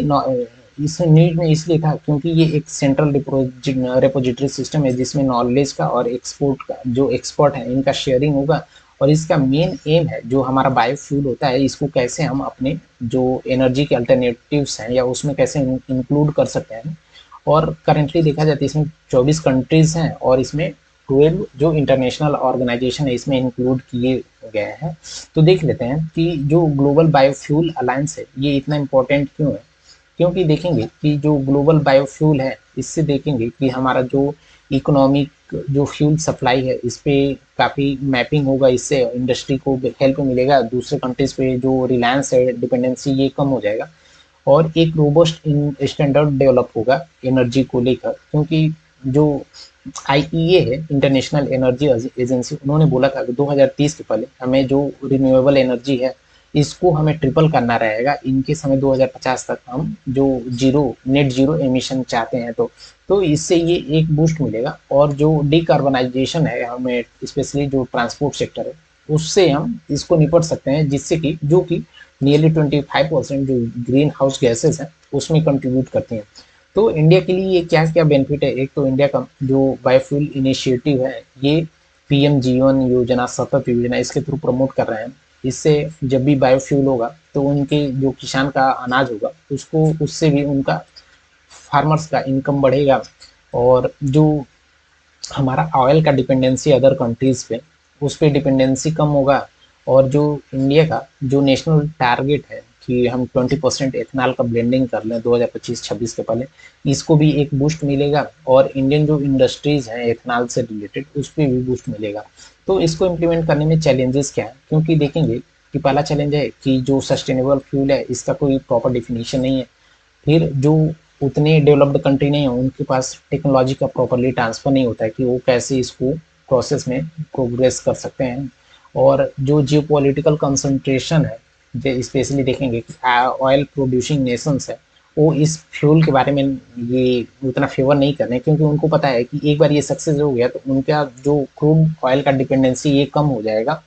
Speaker 1: इस न्यूज में इसलिए था क्योंकि ये एक सेंट्रल रिपोजिटरी सिस्टम है, जिसमें नॉलेज का और एक्सपोर्ट का जो एक्सपर्ट है इनका शेयरिंग होगा। और इसका मेन एम है जो हमारा बायोफ्यूल होता है इसको कैसे हम अपने जो एनर्जी के अल्टरनेटिव्स हैं या उसमें कैसे इंक्लूड कर सकते हैं। और करेंटली देखा जाए तो इसमें 24 कंट्रीज हैं और इसमें 12 जो इंटरनेशनल ऑर्गेनाइजेशन है इसमें इंक्लूड किए गया है। तो देख लेते हैं कि जो ग्लोबल बायोफ्यूल अलायंस है ये इतना इम्पोर्टेंट क्यों है। क्योंकि देखेंगे कि जो ग्लोबल बायोफ्यूल है इससे देखेंगे कि हमारा जो इकोनॉमिक जो फ्यूल सप्लाई है इस पे काफ़ी मैपिंग होगा, इससे इंडस्ट्री को हेल्प मिलेगा, दूसरे कंट्रीज पे जो रिलायंस है डिपेंडेंसी ये कम हो जाएगा, और एक रोबस्ट स्टैंडर्ड डेवलप होगा एनर्जी को लेकर। क्योंकि जो आईईए है, इंटरनेशनल एनर्जी एजेंसी, उन्होंने बोला था कि 2030 के पहले हमें जो रिन्यूएबल एनर्जी है इसको हमें ट्रिपल करना रहेगा, इनके समय 2050 तक हम जो जीरो नेट जीरो एमिशन चाहते हैं। तो इससे ये एक बूस्ट मिलेगा, और जो डिकार्बनाइजेशन है हमें स्पेशली जो ट्रांसपोर्ट सेक्टर है उससे हम इसको निपट सकते हैं, जिससे कि जो कि नियरली 25% जो ग्रीन हाउस गैसेस हैं उसमें कंट्रीब्यूट करती हैं। तो इंडिया के लिए ये क्या क्या बेनिफिट है। एक तो इंडिया का जो बायोफ्यूल इनिशिएटिव है ये पीएम जीवन योजना, सतत योजना, इसके थ्रू प्रमोट कर रहे हैं। इससे जब भी बायोफ्यूल होगा तो उनके जो किसान का अनाज होगा उसको, उससे भी उनका फार्मर्स का इनकम बढ़ेगा, और जो हमारा ऑयल का डिपेंडेंसी अदर कंट्रीज पे उस पर डिपेंडेंसी कम होगा। और जो इंडिया का जो नेशनल टारगेट है कि हम 20% एथनॉल का ब्लेंडिंग कर लें 2025-26 के पहले, इसको भी एक बूस्ट मिलेगा, और इंडियन जो इंडस्ट्रीज हैं एथनॉल से रिलेटेड उस पर भी बूस्ट मिलेगा। तो इसको इम्प्लीमेंट करने में चैलेंजेस क्या है, क्योंकि देखेंगे कि पहला चैलेंज है कि जो सस्टेनेबल फ्यूल है इसका कोई प्रॉपर डिफिनीशन नहीं है। फिर जो उतने डेवलप्ड कंट्री नहीं है उनके पास टेक्नोलॉजी का प्रॉपरली ट्रांसफर नहीं होता है कि वो कैसे इसको प्रोसेस में प्रोग्रेस कर सकते हैं। और जो जियो पॉलिटिकल कंसंट्रेशन है, स्पेशली देखेंगे कि ऑयल प्रोड्यूसिंग नेशंस है वो इस फ्यूल के बारे में ये उतना फेवर नहीं कर रहे हैं, क्योंकि उनको पता है कि एक बार ये सक्सेस हो गया तो उनका जो क्रूड ऑयल का डिपेंडेंसी ये कम हो जाएगा,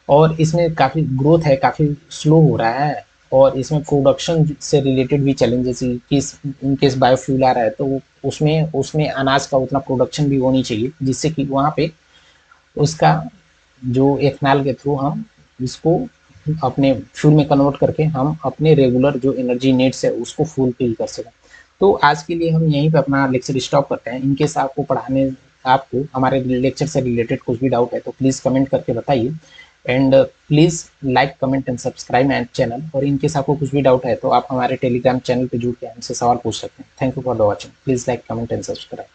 Speaker 1: और इसमें काफ़ी ग्रोथ है, काफ़ी स्लो हो रहा है। और इसमें प्रोडक्शन से रिलेटेड भी चैलेंजेस, किस इन केस बायोफ्यूल आ रहा है तो उसमें उसमें अनाज का उतना प्रोडक्शन भी होनी चाहिए, जिससे कि वहाँ पे उसका जो एथनॉल के थ्रू हम इसको अपने फ्यूल में कन्वर्ट करके हम अपने रेगुलर जो एनर्जी नीड्स है उसको फुलफिल कर सकें। तो आज के लिए हम यहीं पे अपना लेक्चर स्टॉप करते हैं। इनकेस आपको पढ़ाने, आपको हमारे लेक्चर से रिलेटेड कुछ भी डाउट है तो प्लीज़ कमेंट करके बताइए, and please like comment and subscribe my channel. और इनकेस आपको कुछ भी डाउट है तो आप हमारे टेलीग्राम चैनल पे जुड़ के हमसे सवाल पूछ सकते हैं। Thank you for the watching. Please like comment and subscribe.